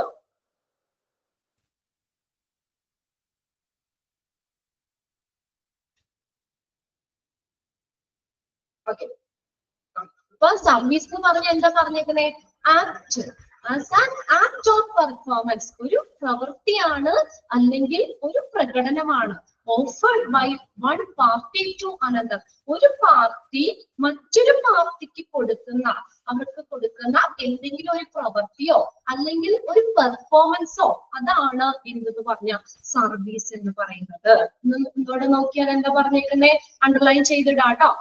ഓക്കെ, അപ്പൊ സർവീസ് എന്ന് പറഞ്ഞാൽ എന്താ പറഞ്ഞേക്കുന്നേ? Act, as an act of performance, ഒരു പ്രവൃത്തിയാണ് അല്ലെങ്കിൽ ഒരു പ്രകടനമാണ്. Offered by one party to another, ഒരു പാർട്ടി മറ്റൊരു പാർട്ടിക്ക് കൊടുക്കുന്ന, അവർക്ക് കൊടുക്കുന്ന എന്തെങ്കിലും ഒരു പ്രവൃത്തിയോ അല്ലെങ്കിൽ ഒരു പെർഫോമൻസോ, അതാണ് എന്തെന്ന് പറഞ്ഞ സർവീസ് എന്ന് പറയുന്നത്. ഇതോടെ നോക്കിയാൽ എന്താ പറഞ്ഞേക്കുന്നേ, underline ചെയ്തിടാട്ടോ.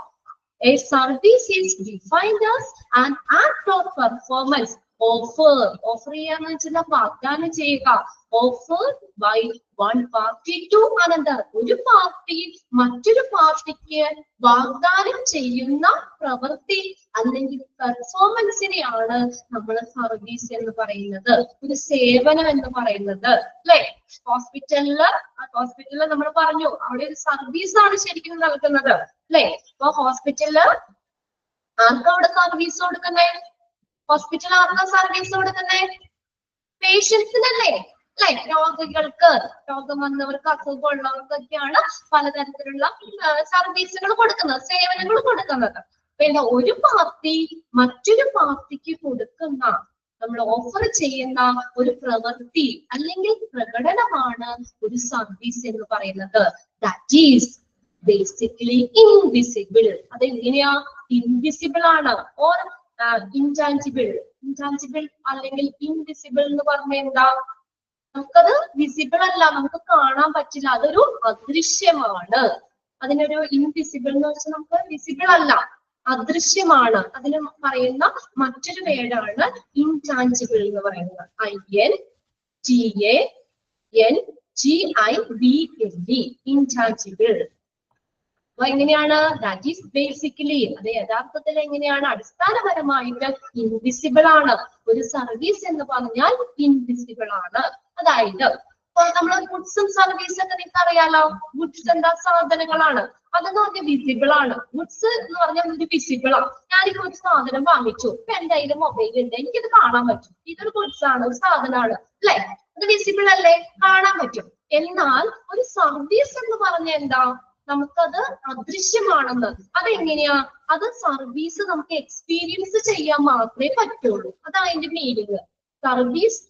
A service is defined as an act of performance offer ചെയ്യാന്ന് വെച്ചാൽ വാഗ്ദാനം ചെയ്യുക. Offered by one party to another, ഒരു പാർട്ടി മറ്റൊരു പാർട്ടിക്ക് വാഗ്ദാനം ചെയ്യുന്ന പ്രവൃത്തി അല്ലെങ്കിൽ പെർഫോമൻസിനെയാണ് നമ്മൾ സർവീസ് എന്ന് പറയുന്നത്, ഒരു സേവനം എന്ന് പറയുന്നത്. അല്ലെ, ഹോസ്പിറ്റലില് നമ്മൾ പറഞ്ഞു അവിടെ ഒരു സർവീസ് ആണ് ശരിക്കും നൽകുന്നത്. അല്ലെ, അപ്പൊ ഹോസ്പിറ്റലില് ആർക്കാ അവിടെ സർവീസ് കൊടുക്കുന്നേ? ഹോസ്പിറ്റൽ ആർക്കാ സർവീസ് കൊടുക്കുന്നേ? പേഷ്യൻസിനല്ലേ? അല്ലെ, രോഗികൾക്ക്, രോഗം വന്നവർക്ക്, അസുഖമുള്ളവർക്കൊക്കെയാണ് പലതരത്തിലുള്ള സർവീസുകൾ കൊടുക്കുന്നത്, സേവനങ്ങൾ കൊടുക്കുന്നത്. പിന്നെ ഒരു പാർട്ടി മറ്റൊരു പാർട്ടിക്ക് കൊടുക്കുന്ന, നമ്മൾ ഓഫർ ചെയ്യുന്ന ഒരു പ്രവൃത്തി അല്ലെങ്കിൽ പ്രകടനമാണ് ഒരു സർവീസ് എന്ന് പറയുന്നത്. That is basically invisible. അതെങ്ങനെയാ? ഇൻവിസിബിൾ ആണ്. Or intangible. ഇൻടാഞ്ചിബിൾ അല്ലെങ്കിൽ ഇൻവിസിബിൾ എന്ന് പറഞ്ഞ എന്താ? നമുക്കത് വിസിബിൾ അല്ല, നമുക്ക് കാണാൻ പറ്റില്ല, അതൊരു അദൃശ്യമാണ്. അതിനൊരു ഇൻവിസിബിൾ എന്ന് വെച്ചാൽ നമുക്ക് വിസിബിൾ അല്ല, അദൃശ്യമാണ്. അതിന് പറയുന്ന മറ്റൊരു വേർഡാണ് ഇൻടാഞ്ചിബിൾ എന്ന് പറയുന്നത്. INTANGIBLE, intangible. അപ്പൊ എങ്ങനെയാണ്? ദാറ്റ് ഈസ് ബേസിക്കലി, അത് യഥാർത്ഥത്തിൽ എങ്ങനെയാണ്? അടിസ്ഥാനപരമായിട്ട് ഇൻവിസിബിൾ ആണ്. ഒരു സർവീസ് എന്ന് പറഞ്ഞാൽ ഇൻവിസിബിൾ ആണ്. അതായത് നമ്മൾ ഗുഡ്സും സർവീസും ഒക്കെ നിങ്ങൾക്ക് അറിയാലോ. ഗുഡ്സ് എന്താ? സാധനങ്ങളാണ്. അതെന്ന് പറഞ്ഞാൽ വിസിബിൾ ആണ്. ഗുഡ്സ് എന്ന് പറഞ്ഞാൽ ഒരു വിസിബിൾ ആണ്. ഞാനിപ്പോ ഒരു സാധനം വാങ്ങിച്ചു, ഇപ്പൊ എന്റെ കയ്യിൽ മൊബൈൽ ഉണ്ട്, എനിക്കിത് കാണാൻ പറ്റും, ഇതൊരു ഗുഡ്സ് ആണ്, ഒരു സാധനമാണ്. അല്ലെ, അത് വിസിബിൾ അല്ലേ? കാണാൻ പറ്റും. എന്നാൽ ഒരു സർവീസ് എന്ന് പറഞ്ഞ എന്താ? നമുക്കത് അദൃശ്യമാണെന്ന്. അതെങ്ങനെയാ? അത് സർവീസ് നമുക്ക് എക്സ്പീരിയൻസ് ചെയ്യാൻ മാത്രമേ പറ്റുള്ളൂ. അതാണ് അതിന്റെ മീനിങ്. സർവീസ്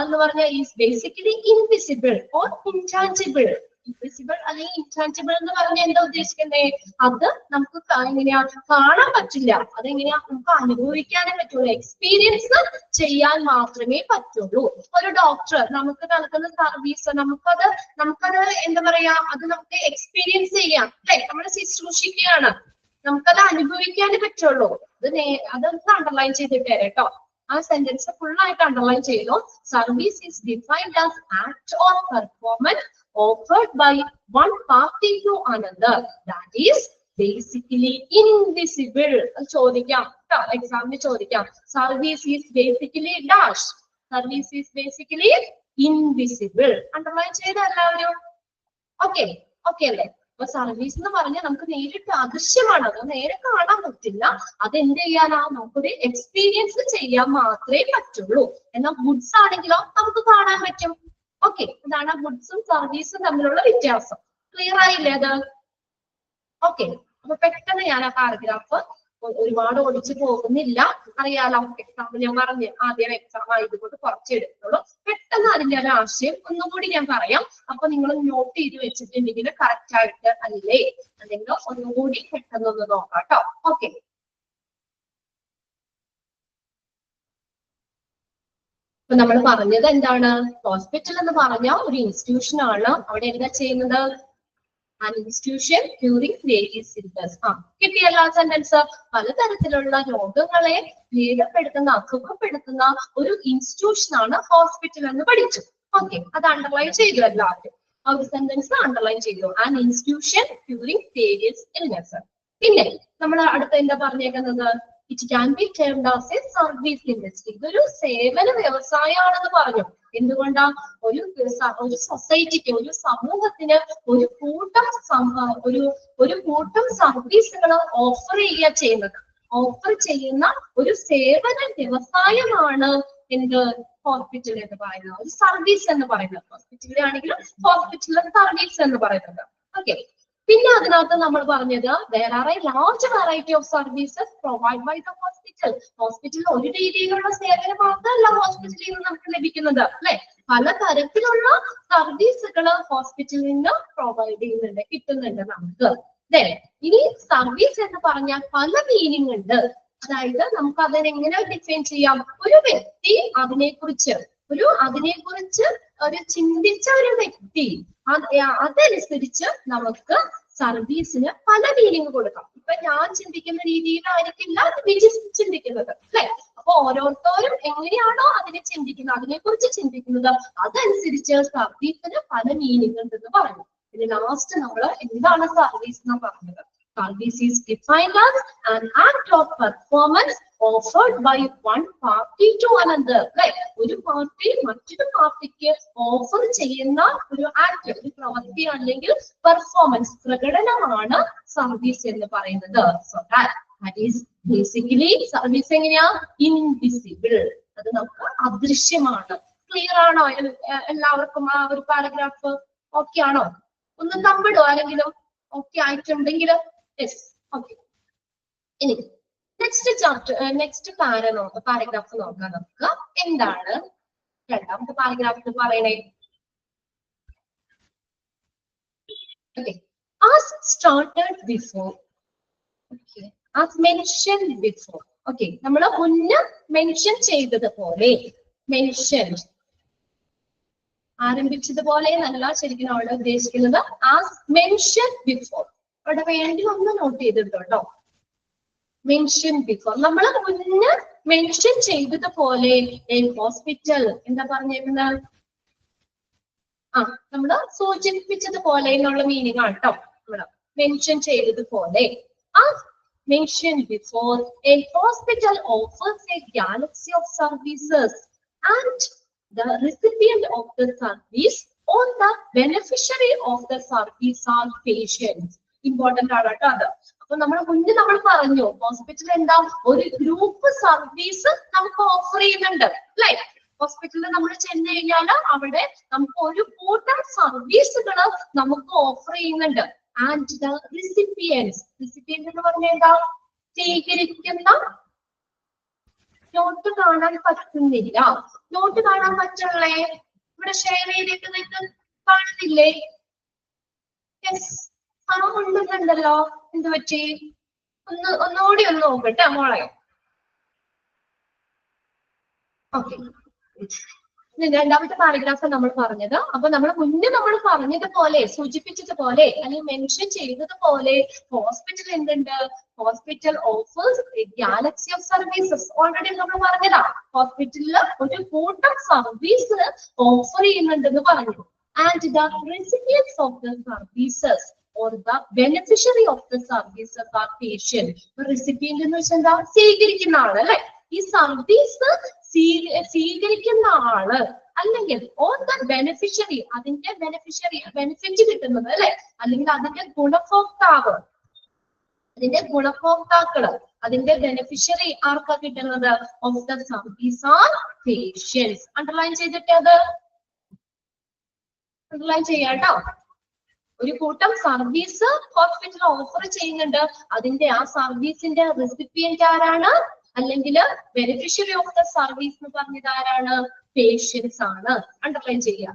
എന്ന് പറഞ്ഞാൽ is basically invisible or intangible. Invisible അല്ലെങ്കിൽ ഇൻടാഞ്ചിബിൾ എന്ന് പറഞ്ഞാൽ എന്താ ഉദ്ദേശിക്കുന്നത്? അത് നമുക്ക് എങ്ങനെയാ? കാണാൻ പറ്റില്ല. അതെങ്ങനെയാ? നമുക്ക് അനുഭവിക്കാനേ പറ്റുള്ളൂ, എക്സ്പീരിയൻസ് ചെയ്യാൻ മാത്രമേ പറ്റുള്ളൂ. ഒരു ഡോക്ടർ നമുക്ക് നൽകുന്ന സർവീസ്, നമുക്കത് എന്താ പറയാ, അത് നമുക്ക് എക്സ്പീരിയൻസ് ചെയ്യാം. അല്ലെ, നമ്മൾ ശുശ്രൂഷിക്കുകയാണ്, നമുക്കത് അനുഭവിക്കാനേ പറ്റുള്ളൂ. അതൊന്ന് അണ്ടർലൈൻ ചെയ്തിട്ട് കേട്ടോ. ആ സെന്റൻസ് ഫുൾ ആയിട്ട് അണ്ടർലൈൻ ചെയ്തു. Service is defined as act or performance offered by one party to another that is basically invisible. ചോദിക്കാം കേട്ടോ, എക്സാമിന് ചോദിക്കാം. Service is basically dash. Service is basically invisible. Underline ചെയ്ത എല്ലാവരും ഓക്കെ അല്ലേ? അപ്പൊ സർവീസ് എന്ന് പറഞ്ഞാൽ നമുക്ക് നേരിട്ട് അദൃശ്യമാണ്, അത് നേരെ കാണാൻ പറ്റില്ല. അത് എന്ത് ചെയ്യാനാ? നമുക്കൊരു എക്സ്പീരിയൻസ് ചെയ്യാൻ മാത്രമേ പറ്റുള്ളൂ. എന്നാൽ ഗുഡ്സ് ആണെങ്കിലോ നമുക്ക് കാണാൻ പറ്റും. ഓക്കെ, അതാണ് ഗുഡ്സും സർവീസും തമ്മിലുള്ള വ്യത്യാസം. ക്ലിയർ ആയില്ലേ അത്? ഓക്കെ, അപ്പൊ പെട്ടെന്ന് ഞാൻ ആ പാരഗ്രാഫ് ഒരുപാട് ഓടിച്ചു പോകുന്നില്ല, അറിയാലോ. എക്സാം ഞാൻ പറഞ്ഞു, ആദ്യം എക്സാം ആയതുകൊണ്ട് കുറച്ച് എടുത്തോളൂ. പെട്ടെന്ന് അതിന്റെ ഒരു ആശയം ഒന്നുകൂടി ഞാൻ പറയാം. അപ്പൊ നിങ്ങൾ നോട്ട് ചെയ്ത് വെച്ചിട്ടുണ്ടെങ്കിൽ കറക്റ്റ് ആയിട്ട് അല്ലേ, അല്ലെങ്കിൽ ഒന്നുകൂടി പെട്ടെന്നൊന്ന് നോക്കാം കേട്ടോ. ഓക്കെ, ഇപ്പൊ നമ്മൾ പറഞ്ഞത് എന്താണ്? ഹോസ്പിറ്റൽ എന്ന് പറഞ്ഞ ഒരു ഇൻസ്റ്റിറ്റ്യൂഷൻ ആണ്. അവിടെ എന്താ ചെയ്യുന്നത്? an institution curing various illness. കിട്ടിയല്ലോ സെന്റൻസ്. പലതരത്തിലുള്ള രോഗങ്ങളെ ഭേദപ്പെടുത്തുന്ന, സുഖപ്പെടുത്തുന്ന ഒരു ഇൻസ്റ്റിറ്റ്യൂഷൻ ആണ് ഹോസ്പിറ്റൽ എന്ന് പഠിച്ചു. ഓക്കെ, അത് അണ്ടർലൈൻ ചെയ്തു എല്ലാവരും. ആ ഒരു സെന്റൻസ് അണ്ടർലൈൻ ചെയ്തു. an institution curing various illness. പിന്നെ നമ്മൾ അടുത്ത എന്താ പറഞ്ഞേക്കുന്നത്? It can be termed as a service industry. ഇതൊരു സേവന വ്യവസായമാണെന്ന് പറഞ്ഞു. എന്തുകൊണ്ടാ? ഒരു സൊസൈറ്റിക്ക്, ഒരു സമൂഹത്തിന് ഒരു കൂട്ടം സർവീസുകൾ ഓഫർ ചെയ്യുന്നത്, ഓഫർ ചെയ്യുന്ന ഒരു സേവന വ്യവസായമാണ് എന്ത്? ഹോസ്പിറ്റൽ എന്ന് പറയുന്നത്, ഒരു സർവീസ് എന്ന് പറയുന്നത്. ഹോസ്പിറ്റലിലാണെങ്കിലും ഹോസ്പിറ്റലിലെ സർവീസ് എന്ന് പറയുന്നത്. ഓക്കെ, പിന്നെ അതിനകത്ത് നമ്മൾ പറഞ്ഞത് there are a large variety of services provided by the hospital. ഹോസ്പിറ്റലിൽ ഒരു രീതിയിലുള്ള സേവനം മാത്രമല്ല ഹോസ്പിറ്റലിൽ നിന്ന് നമുക്ക് ലഭിക്കുന്നത് അല്ലെ, പലതരത്തിലുള്ള സർവീസുകൾ ഹോസ്പിറ്റലിൽ നിന്ന് പ്രൊവൈഡ് ചെയ്യുന്നുണ്ട്, കിട്ടുന്നുണ്ട് നമുക്ക്. ഇനി സർവീസ് എന്ന് പറഞ്ഞാൽ പല മീനിങ് ഉണ്ട്. അതായത് നമുക്ക് അതിനെങ്ങനെ ഡിഫൈൻ ചെയ്യാം? ഒരു വ്യക്തി അതിനെക്കുറിച്ച് ഒരു ചിന്തിച്ച ഒരു വ്യക്തി അതനുസരിച്ച് നമുക്ക് സർവീസിന് പല മീനിങ് കൊടുക്കാം. ഇപ്പൊ ഞാൻ ചിന്തിക്കുന്ന രീതിയിലായിരിക്കില്ല ചിന്തിക്കുന്നത് അല്ലെ. അപ്പൊ ഓരോരുത്തരും എങ്ങനെയാണോ അതിനെ ചിന്തിക്കുന്നത്, അതിനെക്കുറിച്ച് ചിന്തിക്കുന്നത്, അതനുസരിച്ച് സർവീസിന് പല മീനിങ് ഉണ്ടെന്ന് പറഞ്ഞു. പിന്നെ ലാസ്റ്റ് നമ്മൾ എന്താണ് സർവീസ് എന്ന് പറഞ്ഞത്? Service is defined as an act of performance offered by one party to another. ഒരു പാർട്ടി മറ്റൊരു പാർട്ടിക്ക് ഓഫർ ചെയ്യുന്ന ഒരു ആക്ട്, ഒരു പ്രവൃത്തി അല്ലെങ്കിൽ പെർഫോമൻസ്, പ്രകടനമാണ് സർവീസ് എന്ന് പറയുന്നത്. So that is basically service എങ്ങനെയാ? ഇൻവിസിബിൾ, അത് നമുക്ക് അദൃശ്യമാണ്. ക്ലിയർ ആണോ എല്ലാവർക്കും? ആ ഒരു പാരഗ്രാഫ് ഓക്കെ ആണോ? ഒന്ന് തമ്മിടോ ആരെങ്കിലും? ഓക്കെ ആയിട്ടുണ്ടെങ്കിൽ ഓക്കെ. ഇനി നെക്സ്റ്റ് ചാപ്റ്റർ, നെക്സ്റ്റ് പാരഗ്രാഫ് നോക്കാം നമുക്ക്. എന്താണ് രണ്ടാമത്തെ പാരഗ്രാഫിൽ പറയണേ? Okay, as started before, okay, as mentioned before. Okay, നമ്മൾ മുന്നേ മെൻഷൻ ചെയ്തതുപോലെ, ആരംഭിച്ചതുപോലെ എന്നല്ല ശരിക്കും അവിടെ ഉദ്ദേശിക്കുന്നത്. as mentioned before അവിടെ വേണ്ടി ഒന്ന് നോട്ട് ചെയ്തിട്ടോ. മെൻഷൻ ബിഫോർ, നമ്മൾ മുന്നേ മെൻഷൻ ചെയ്തതുപോലെ ഹോസ്പിറ്റൽ എന്താ പറഞ്ഞിരുന്നത്? നമ്മള് സൂചിപ്പിച്ചതുപോലെ എന്നുള്ള മീനിങ് ആണ് കേട്ടോ. നമ്മള് മെൻഷൻ ചെയ്തതുപോലെ, mentioned before, a hospital offers a galaxy of services and the recipient of the service or the beneficiary of the service are patients. Important ആണ് കേട്ടോ അത്. അപ്പൊ മുന്നേ നമ്മൾ പറഞ്ഞു ഹോസ്പിറ്റൽ എന്താ ഒരു ഗ്രൂപ്പ് സർവീസ് നമുക്ക് ഓഫർ ചെയ്യുന്നുണ്ട് അല്ലെ. ഹോസ്പിറ്റലിൽ നമ്മൾ ചെന്ന് കഴിഞ്ഞാൽ അവിടെ നമുക്ക് ഒരു കൂട്ടം സർവീസുകൾ നമുക്ക് ഓഫർ ചെയ്യുന്നുണ്ട്. ആൻഡ് ദ റിസിപ്പിയൻസ് എന്ന് പറഞ്ഞാൽ എന്താ? സ്വീകരിക്കുന്ന. നോട്ട് കാണാൻ പറ്റുന്നില്ല, നോട്ട് കാണാൻ പറ്റുള്ളേ? ഇവിടെ ഷെയർ ചെയ്തിട്ട് നിങ്ങൾക്ക് കാണുന്നില്ലേ? ഉണ്ടല്ലോ. എന്ത് പറ്റി? ഒന്നുകൂടി ഒന്ന് നോക്കട്ടെ മോളെ. ഓക്കെ, രണ്ടാമത്തെ പാരഗ്രാഫ് നമ്മൾ പറഞ്ഞത്. അപ്പൊ മുന്നേ നമ്മൾ പറഞ്ഞതുപോലെ, സൂചിപ്പിച്ചതുപോലെ അല്ലെങ്കിൽ മെൻഷൻ ചെയ്തതുപോലെ ഹോസ്പിറ്റൽ എന്തുണ്ട്? Hospital offers A Galaxy of services. Already നമ്മൾ പറഞ്ഞതാ, ഹോസ്പിറ്റലിൽ ഒരു കൂട്ടം സർവീസ് ഓഫർ ചെയ്യുന്നുണ്ടെന്ന് പറഞ്ഞു. And the recipients of the services or the beneficiary of the services are patient. Recipient എന്ന് വെച്ചാൽ എന്താ? സ്വീകരിക്കുന്ന ആള് അല്ലെ. ഈ സർവീസ് സ്വീകരിക്കുന്ന ആള് അല്ലെങ്കിൽ or the beneficiary, അതിന്റെ ബെനിഫിറ്റ് കിട്ടുന്നത് അല്ലെ, അല്ലെങ്കിൽ അതിന്റെ ഗുണഭോക്താക്കള്, അതിന്റെ ബെനിഫിഷ്യറി ആർക്കാ കിട്ടുന്നത്? of the service are patients. Underline ചെയ്തിട്ട് അത് അണ്ടർലൈൻ ചെയ്യാട്ടോ. ഒരു കൂട്ടം സർവീസ് ഹോസ്പിറ്റൽ ഓഫർ ചെയ്യുന്നുണ്ട്. അതിന്റെ ആ സർവീസിന്റെ റെസിപ്പിയന്റ് ആരാണ്? അല്ലെങ്കിൽ ബെനിഫിഷ്യറി ഓഫ് ദ സർവീസ് എന്ന് പറഞ്ഞത് ആരാണ്? പേഷ്യൻസ് ആണ്. അണ്ടർലൈൻ ചെയ്യുക,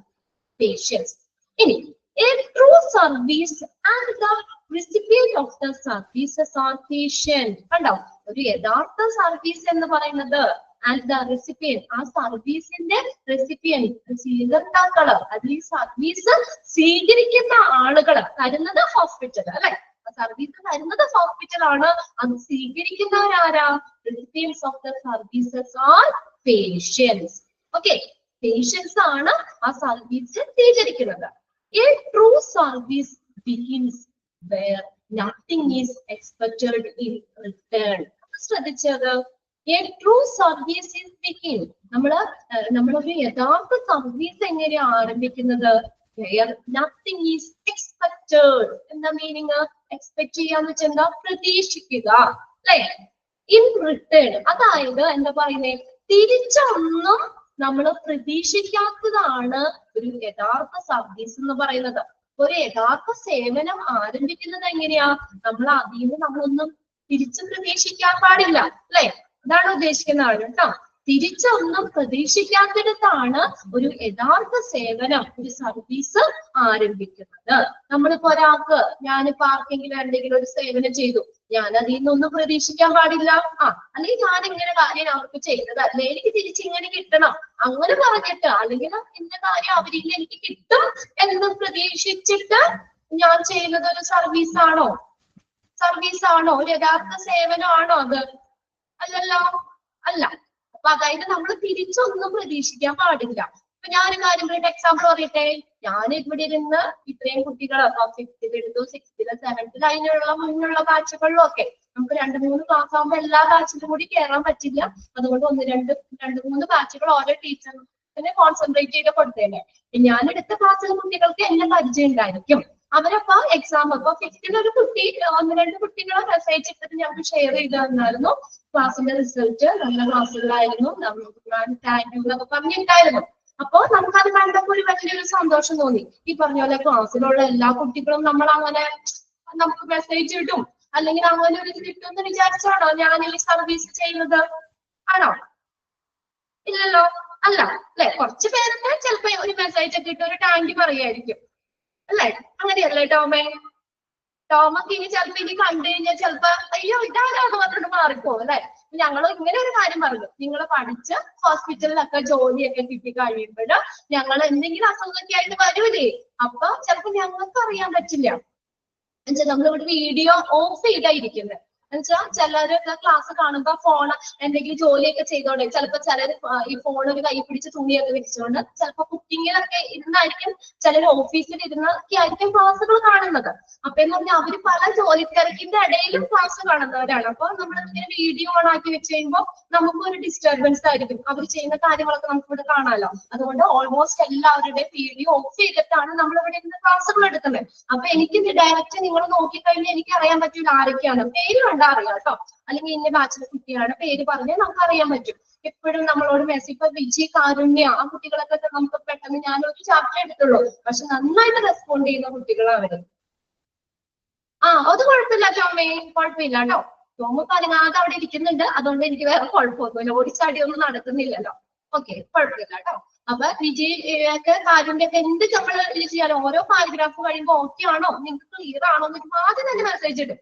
പേഷ്യൻസ്. ഇനി a true service and the recipient of the services are patient. കണ്ടോ? ഒരു യഥാർത്ഥ സർവീസ് എന്ന് പറയുന്നത് and the recipient, ആ സർവീസിന്റെ റെസിപ്പിയന്റ്, സ്വീകർത്താക്കള്, അതിൽ ഈ സർവീസ് സ്വീകരിക്കുന്ന ആളുകള്, തരുന്നത് ഹോസ്പിറ്റൽ അല്ലെ. സർവീസ് തരുന്നത് ഹോസ്പിറ്റൽ ആണ്. അത് സ്വീകരിക്കുന്നവരാരാ? Recipients of the services are patients. Okay, patients ആണ് ആ സർവീസ് സ്വീകരിക്കുന്നത്. A true service begins where nothing is expected in return. ശ്രദ്ധിച്ചത്? A true service is begin. നമ്മളൊരു യഥാർത്ഥ സർവീസ് എങ്ങനെയാ ആരംഭിക്കുന്നത്? Where nothing is expected. എന്താ മീനിങ്? എക്സ്പെക്ട് ചെയ്യാന്ന് വെച്ചാൽ എന്താ? പ്രതീക്ഷിക്കുക അല്ലെ. ഇൻ റിട്ടേൺ, അതായത് എന്താ പറയുന്നത്? തിരിച്ചൊന്നും നമ്മൾ പ്രതീക്ഷിക്കാത്തതാണ് ഒരു യഥാർത്ഥ സർവീസ് എന്ന് പറയുന്നത്. ഒരു യഥാർത്ഥ സേവനം ആരംഭിക്കുന്നത് എങ്ങനെയാ? നമ്മൾ അതിൽ നിന്ന് നമ്മളൊന്നും തിരിച്ചു പ്രതീക്ഷിക്കാൻ പാടില്ല, അല്ലെ? അതാണ് ഉദ്ദേശിക്കുന്ന ആൾ കേട്ടോ. തിരിച്ചൊന്നും പ്രതീക്ഷിക്കാത്തിടത്താണ് ഒരു യഥാർത്ഥ സേവനം, ഒരു സർവീസ് ആരംഭിക്കുന്നത്. നമ്മളിപ്പോ ഒരാൾക്ക്, ഞാനിപ്പോ ആർക്കെങ്കിലും എന്തെങ്കിലും ഒരു സേവനം ചെയ്തു, ഞാൻ അതിൽ നിന്നൊന്നും പ്രതീക്ഷിക്കാൻ പാടില്ല. അല്ലെങ്കിൽ ഞാൻ ഇങ്ങനെ കാര്യം അവർക്ക് ചെയ്തതല്ലേ, എനിക്ക് തിരിച്ചിങ്ങനെ കിട്ടണം അങ്ങനെ പറഞ്ഞിട്ട്, അല്ലെങ്കിൽ എന്റെ കാര്യം അവരിൽ എനിക്ക് കിട്ടും എന്ന് പ്രതീക്ഷിച്ചിട്ട് ഞാൻ ചെയ്യുന്നത് ഒരു സർവീസാണോ? ഒരു യഥാർത്ഥ സേവനമാണോ അത്? അല്ലല്ലോ, അല്ല. അപ്പൊ അതായത് നമ്മൾ തിരിച്ചൊന്നും പ്രതീക്ഷിക്കാൻ പാടില്ല. ഇപ്പൊ ഞാനൊരു കാര്യം ഒരു എക്സാമ്പിൾ പറയട്ടെ. ഞാൻ ഇവിടെ ഇരുന്ന് ഇത്രയും കുട്ടികൾ ഫിഫ്തിൽ എടുത്തു, 6th, 7th അതിനുള്ള മുന്നുള്ള ബാച്ചുകളിലും ഒക്കെ നമുക്ക് 2-3 ക്ലാസ് ആകുമ്പോൾ എല്ലാ ബാച്ചിലും കൂടി കയറാൻ പറ്റില്ല. അതുകൊണ്ട് 2-3 ബാച്ചുകൾ ഓരോ ടീച്ചറിനെ കോൺസെൻട്രേറ്റ് ചെയ്ത് കൊടുത്തേനെ. ഞാൻ എടുത്ത ക്ലാസ്സിലെ കുട്ടികൾക്ക് എന്നെ പരിചയം ഉണ്ടായിരിക്കും. അവരപ്പോ എക്സാം, ഇപ്പൊ 5th ഒരു കുട്ടി 1-2 കുട്ടികളെ മെസ്സേജ് ഇട്ടിട്ട് ഞങ്ങൾക്ക് ഷെയർ ചെയ്ത് തന്നായിരുന്നു ക്ലാസ്സിന്റെ റിസൾട്ട്. നല്ല ക്ലാസ്സുകളായിരുന്നു, താങ്ക് യു എന്നൊക്കെ പറഞ്ഞിട്ടായിരുന്നു. അപ്പൊ നമുക്കത് കണ്ടപ്പോ ഒരു വലിയൊരു സന്തോഷം തോന്നി. ഈ പറഞ്ഞ പോലെ ക്ലാസ്സിലുള്ള എല്ലാ കുട്ടികളും നമ്മൾ അങ്ങനെ നമുക്ക് മെസ്സേജ് ഇടും, അല്ലെങ്കിൽ അങ്ങനെ ഒരു കിട്ടും എന്ന് വിചാരിച്ചാണോ ഞാൻ ഈ സർവീസ് ചെയ്യുന്നത്? ആണോ? ഇല്ലല്ലോ, അല്ല, അല്ലെ? കുറച്ചു പേരൊക്കെ ചിലപ്പോ ഒരു മെസ്സേജ് ഒക്കെ ഇട്ട് ഒരു താങ്ക് യു പറയായിരിക്കും, അല്ലേ? അങ്ങനെയല്ലേ ടോമേ? ടോമൊക്കെ ഇനി ചിലപ്പോ ഇനി കണ്ടു കഴിഞ്ഞാൽ ചിലപ്പോ അയ്യോ ഇതാരാന്ന് പറഞ്ഞിട്ട് മാറിപ്പോകും, അല്ലെ? ഞങ്ങൾ ഇങ്ങനെ ഒരു കാര്യം പറഞ്ഞു, നിങ്ങൾ പഠിച്ച് ഹോസ്പിറ്റലിലൊക്കെ ജോലിയൊക്കെ കിട്ടി കഴിയുമ്പോൾ ഞങ്ങൾ എന്തെങ്കിലും അസുഖമൊക്കെ ആയിട്ട് വരൂലേ, അപ്പൊ ചിലപ്പോ ഞങ്ങൾക്ക് അറിയാൻ പറ്റില്ല. എന്നുവെച്ചാൽ നമ്മളിവിടെ വീഡിയോ ഓഫ് ചെയ്തായിരിക്കുന്നത്. എന്നുവെച്ചാൽ ചിലരൊക്കെ ക്ലാസ് കാണുമ്പോ ഫോൺ എന്തെങ്കിലും ജോലിയൊക്കെ ചെയ്തോടെ, ചിലപ്പോ ചിലർ ഈ ഫോൺ ഒരു കൈ പിടിച്ച് തുണിയൊക്കെ വെച്ചുകൊണ്ട് ചിലപ്പോ കുക്കിങ്ങിലൊക്കെ ഇരുന്നായിരിക്കും, ചിലർ ഓഫീസിൽ ഇരുന്നൊക്കെ ആയിരിക്കും ക്ലാസ്സുകൾ കാണുന്നത്. അപ്പൊ എന്ന് പറഞ്ഞാൽ അവര് പല ജോലിത്തിരക്കിന്റെ ഇടയിലും ക്ലാസ് കാണുന്നവരാണ്. അപ്പൊ നമ്മൾ ഇങ്ങനെ വീഡിയോ ഓൺ ആക്കി വെച്ച് കഴിയുമ്പോൾ നമുക്കൊരു ഡിസ്റ്റർബൻസ് ആയിരിക്കും, അവർ ചെയ്യുന്ന കാര്യങ്ങളൊക്കെ നമുക്ക് ഇവിടെ കാണാമല്ലോ. അതുകൊണ്ട് ഓൾമോസ്റ്റ് എല്ലാവരുടെയും വീഡിയോ ഓഫ് ചെയ്തിട്ടാണ് നമ്മൾ ഇവിടെ ഇരുന്ന് ക്ലാസ്സുകൾ എടുക്കുന്നത്. അപ്പൊ എനിക്ക് ഡയറക്റ്റ് നിങ്ങൾ നോക്കിക്കഴിഞ്ഞാൽ എനിക്ക് അറിയാൻ പറ്റില്ല ആരൊക്കെയാണ്. പേര് കണ്ടാ അറിയാം കേട്ടോ, അല്ലെങ്കിൽ ഇന്ന ബാച്ചിലെ കുട്ടിയാണ് പേര് പറഞ്ഞാൽ നമുക്ക് അറിയാൻ പറ്റും. എപ്പോഴും നമ്മളോട് മെസ്സേജ്, ഇപ്പൊ വിജി, കാരുണ്യ, ആ കുട്ടികളൊക്കെ നമുക്ക് പെട്ടെന്ന്, ഞാനൊരു ചാപ്റ്റർ എടുത്തുള്ളൂ, പക്ഷെ നന്നായിട്ട് റെസ്പോണ്ട് ചെയ്യുന്ന കുട്ടികളാണ് അവര്. അത് കുഴപ്പമില്ല ടോമേ, കുഴപ്പമില്ല കേട്ടോ. ടോമ് പതിനാറ് അവിടെ ഇരിക്കുന്നുണ്ട്, അതുകൊണ്ട് എനിക്ക് വേറെ കുഴപ്പമൊന്നുമില്ല, ഓടിച്ചാടിയൊന്നും നടക്കുന്നില്ലല്ലോ. ഓക്കെ, കുഴപ്പമില്ല കേട്ടോ. അപ്പൊ വിജയൊക്കെ കാരുണ്യ ഒക്കെ എന്ത് നമ്മൾ ചെയ്യാനോ ഓരോ പാരഗ്രാഫ് കഴിയുമ്പോൾ ഓക്കെ ആണോ, നിങ്ങൾക്ക് ക്ലിയർ ആണോ എന്ന് ആദ്യം തന്നെ മെസ്സേജ് ഇടും.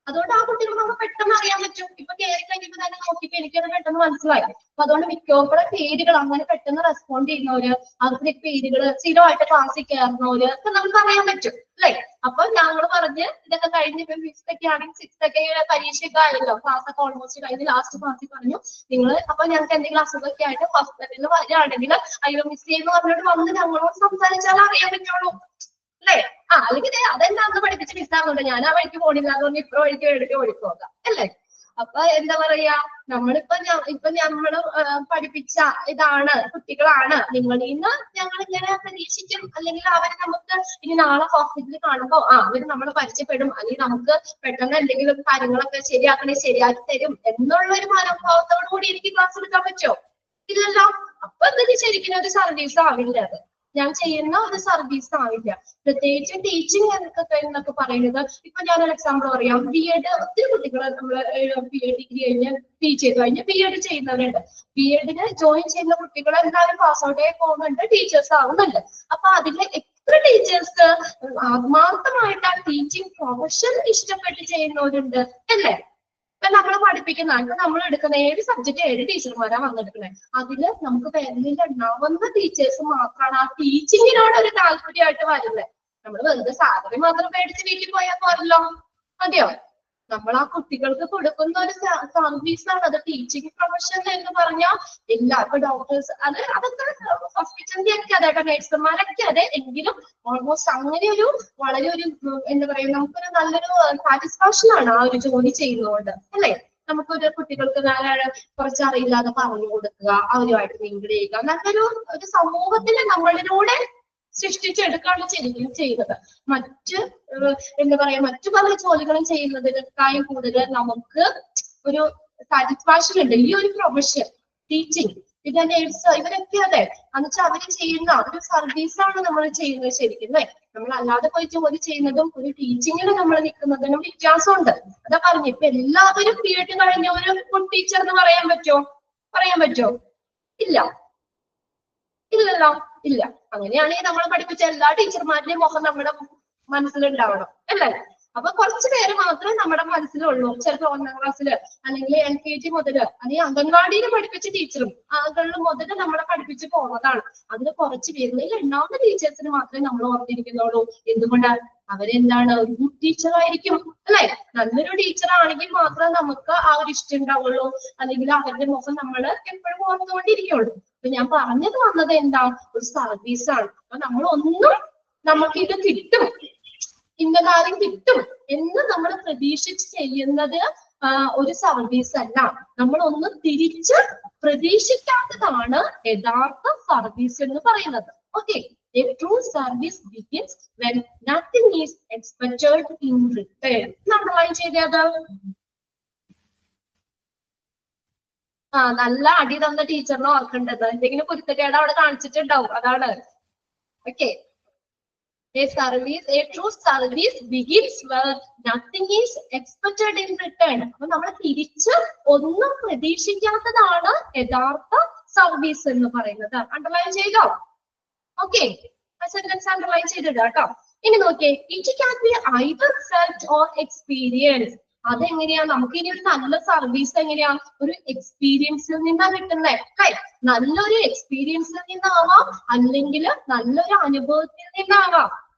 അതുകൊണ്ട് ആ കുട്ടികൾ നമുക്ക് പെട്ടെന്ന് അറിയാൻ പറ്റും. ഇപ്പൊ കയറി കഴിഞ്ഞപ്പോൾ തന്നെ നോക്കിയപ്പോ എനിക്കത് പെട്ടെന്ന് മനസ്സിലായി. അപ്പൊ അതുകൊണ്ട് മിക്കപ്പോഴും പേരുകൾ അങ്ങനെ പെട്ടെന്ന് റെസ്പോണ്ട് ചെയ്യുന്നവര്, അവരുടെ പേരുകൾ സ്ഥിരമായിട്ട് ക്ലാസ്സിൽ കയറുന്നവര് ഒക്കെ നമുക്ക് അറിയാൻ പറ്റും, അല്ലെ? അപ്പൊ ഞങ്ങൾ പറഞ്ഞ് ഇതൊക്കെ കഴിഞ്ഞ് ഇപ്പൊ 5th ഒക്കെ ആണെങ്കിൽ 6th ഒക്കെ പരീക്ഷയൊക്കെ ആയല്ലോ, ക്ലാസ് ഒക്കെ ഓൾമോസ്റ്റ് കഴിഞ്ഞ് ലാസ്റ്റ് ക്ലാസ്സിൽ പറഞ്ഞു നിങ്ങൾ അപ്പൊ ഞങ്ങൾക്ക് എന്തെങ്കിലും അസുഖമൊക്കെ ആയിട്ട് ഹോസ്പിറ്റലിൽ വരികയാണെങ്കിൽ അയ്യോ മിസ് ചെയ്യുന്ന പറഞ്ഞിട്ട് വന്ന് ഞങ്ങളോട് സംസാരിച്ചാൽ അറിയാൻ പറ്റുള്ളൂ, അല്ലേ? അല്ലെങ്കിൽ അതെന്താ അന്ന് പഠിപ്പിച്ച് മിസ്സാകുന്നുണ്ട്, ഞാൻ ആ വഴിക്ക് പോണില്ല, അതുകൊണ്ട് ഇപ്പൊ വഴിക്ക് എടുത്ത് ഓടിപ്പോകാം, അല്ലേ? അപ്പൊ എന്താ പറയാ, നമ്മളിപ്പോ നമ്മള് പഠിപ്പിച്ച ഇതാണ്, കുട്ടികളാണ്, നിങ്ങളിൽ നിന്ന് ഞങ്ങൾ ഇങ്ങനെ പ്രതീക്ഷിക്കും. അല്ലെങ്കിൽ അവര് നമുക്ക് ഇനി നാളെ ഹോസ്പിറ്റലിൽ കാണുമ്പോ അവര് നമ്മളെ പരിചയപ്പെടും, അല്ലെങ്കിൽ നമുക്ക് പെട്ടെന്ന് എന്തെങ്കിലും കാര്യങ്ങളൊക്കെ ശരിയാക്കി തരും എന്നുള്ള ഒരു മനോഭാവത്തോടു കൂടി എനിക്ക് ക്ലാസ് എടുക്കാൻ പറ്റുമോ? ഇല്ലല്ലോ. അപ്പൊ എന്തൊക്കെ ശരിക്കും ഒരു സർവീസ് ആവില്ല, അത് ഞാൻ ചെയ്യുന്ന ഒരു സർവീസ് ആവില്ല. പ്രത്യേകിച്ച് ടീച്ചിങ് എന്നൊക്കെ പറയുന്നത്, ഇപ്പൊ ഞാനൊരു എക്സാമ്പിൾ പറയാം. B.Ed ഒത്തിരി കുട്ടികളെ നമ്മള് B.Ed ഡിഗ്രി കഴിഞ്ഞ് PG ചെയ്ത് കഴിഞ്ഞ് B.Ed ചെയ്യുന്നവരുണ്ട്. B.Edന് ജോയിൻ ചെയ്യുന്ന കുട്ടികൾ എന്തായാലും പാസ് ഔട്ട് ആയി പോകുന്നുണ്ട്, ടീച്ചേഴ്സ് ആവുന്നുണ്ട്. അപ്പൊ അതിലെ എത്ര ടീച്ചേഴ്സ് ആത്മാർത്ഥമായിട്ട് ആ ടീച്ചിങ് പ്രൊഫഷൻ ഇഷ്ടപ്പെട്ട് ചെയ്യുന്നവരുണ്ട്, അല്ലേ? ഇപ്പൊ നമ്മൾ പഠിപ്പിക്കുന്ന, ഇപ്പൊ നമ്മൾ എടുക്കുന്ന 7 സബ്ജക്ട് 7 ടീച്ചർമാരാ വന്നെടുക്കുന്നത്. അതില് നമുക്ക് പേരിലുണ്ടാവുന്ന ടീച്ചേഴ്സ് മാത്രമാണ് ആ ടീച്ചിങ്ങിനോട് ഒരു താല്പര്യമായിട്ട് വരുന്നത്. നമ്മൾ വെറുതെ സാലറി മാത്രം മേടിച്ച് വീട്ടിൽ പോയാൽ പോരല്ലോ, മതിയോ? നമ്മൾ ആ കുട്ടികൾക്ക് കൊടുക്കുന്ന ഒരു സർവീസാണ് അത് ടീച്ചിങ് പ്രൊഫഷൻ എന്ന് പറഞ്ഞാൽ. ഇപ്പൊ ഡോക്ടേഴ്സ് അതൊക്കെ ഹോസ്പിറ്റലിന്റെ ഒക്കെ അതെ, നഴ്സുമാരൊക്കെ അതെ, എങ്കിലും ഓൾമോസ്റ്റ് അങ്ങനെ ഒരു വളരെ ഒരു എന്താ പറയുക, നമുക്കൊരു നല്ലൊരു സാറ്റിസ്ഫാക്ഷൻ ആണ് ആ ഒരു ജോലി ചെയ്യുന്നതുകൊണ്ട്, അല്ലേ? നമുക്കൊരു കുട്ടികൾക്ക് കുറച്ച് അറിയില്ലാതെ പറഞ്ഞു കൊടുക്കുക, അവരുമായിട്ട് മിങ്കിൾ ചെയ്യുക, നല്ലൊരു സമൂഹത്തിന് നമ്മളിലൂടെ സൃഷ്ടിച്ചെടുക്കുകയാണ് ശരിക്കും ചെയ്യുന്നത്. എന്താ പറയാ, മറ്റു പല ജോലികളും ചെയ്യുന്നതിനേക്കാളും കൂടുതൽ നമുക്ക് ഒരു സാറ്റിസ്ഫാക്ഷൻ ഉണ്ട് ഈ ഒരു പ്രൊഫഷൻ ടീച്ചിങ്. പിന്നെ നേഴ്സ് ഇവരൊക്കെ അതെ എന്നുവെച്ചാൽ അവര് ചെയ്യുന്ന ഒരു സർവീസാണ് നമ്മൾ ചെയ്യുന്നത് ശരിക്കും അല്ലേ. നമ്മൾ അല്ലാതെ പോയി ജോലി ചെയ്യുന്നതും ഒരു ടീച്ചിങ്ങിൽ നമ്മൾ നിൽക്കുന്നതിനും വ്യത്യാസമുണ്ട്. അതാ പറഞ്ഞു ഇപ്പൊ എല്ലാവരും B.Ed കഴിഞ്ഞ ഒരു ഫുഡ് ടീച്ചർ എന്ന് പറയാൻ പറ്റോ? ഇല്ല, ഇല്ലല്ലോ, ഇല്ല. അങ്ങനെയാണെങ്കിൽ നമ്മൾ പഠിപ്പിച്ച എല്ലാ ടീച്ചർമാരുടെയും മുഖം നമ്മുടെ മനസ്സിലുണ്ടാവണം അല്ലേ. അപ്പൊ കുറച്ചു പേര് മാത്രമേ നമ്മുടെ മനസ്സിലുള്ളൂ. ചിലപ്പോൾ 1ാം ക്ലാസ്സില് അല്ലെങ്കിൽ LKG മുതല് അല്ലെങ്കിൽ അംഗൻവാടിയിൽ പഠിപ്പിച്ച ടീച്ചറും ആളുകളിൽ മുതൽ നമ്മളെ പഠിപ്പിച്ച് പോകുന്നതാണ്. അതിൽ കുറച്ച് പേരിൽ എണ്ണാവുന്ന ടീച്ചേഴ്സിന് മാത്രമേ നമ്മൾ ഓർത്തിരിക്കുന്നുള്ളൂ. എന്തുകൊണ്ടാണ്? അവരെന്താണ് ഒരു ഗുഡ് ടീച്ചർ ആയിരിക്കും അല്ലെ. നല്ലൊരു ടീച്ചർ ആണെങ്കിൽ മാത്രമേ നമുക്ക് ആ ഒരു ഇഷ്ടം ഉണ്ടാവുള്ളൂ, അല്ലെങ്കിൽ അവരുടെ മുഖം നമ്മൾ എപ്പോഴും ഓർത്തുകൊണ്ടിരിക്കുള്ളൂ. അപ്പൊ ഞാൻ പറഞ്ഞത് വന്നത് എന്താ, ഒരു സർവീസാണ്. അപ്പൊ നമ്മളൊന്നും നമുക്ക് ഇത് കിട്ടും, ഇന്ന കാര്യം കിട്ടും എന്ന് നമ്മൾ പ്രതീക്ഷിച്ച് ചെയ്യുന്നത് ഒരു സർവീസ് അല്ല. നമ്മളൊന്ന് തിരിച്ച് പ്രതീക്ഷിക്കാത്തതാണ് യഥാർത്ഥ സർവീസ് എന്ന് പറയുന്നത്. Okay, a true service begins when nothing is expected in return. Underline ചെയ്തത് നല്ല അടി തന്ന ടീച്ചറിനെ ഓർക്കേണ്ടത്. എന്തെങ്കിലും കുരുത്തക്കേട് അവിടെ കാണിച്ചിട്ടുണ്ടാവും, അതാണ്. Okay, a true service begins where nothing is expected in return. അപ്പൊ നമ്മൾ തിരിച്ച് ഒന്നും പ്രതീക്ഷിക്കാത്തതാണ് യഥാർത്ഥ സർവീസ് എന്ന് പറയുന്നത്. അണ്ടർലൈൻ ചെയ്തോ? ഓക്കെ, സെന്റൻസ് അണ്ടർലൈൻ ചെയ്തിടാം കേട്ടോ. ഇനി നോക്കിയേ, it can be either felt or experience. അതെങ്ങനെയാ? നമുക്ക് ഇനി ഒരു നല്ല സർവീസ് എങ്ങനെയാ? ഒരു എക്സ്പീരിയൻസിൽ നിന്നാ കിട്ടുന്നേ. നല്ലൊരു എക്സ്പീരിയൻസിൽ നിന്നാവാം, അല്ലെങ്കിൽ നല്ലൊരു അനുഭവത്തിൽ നിന്നാവാം.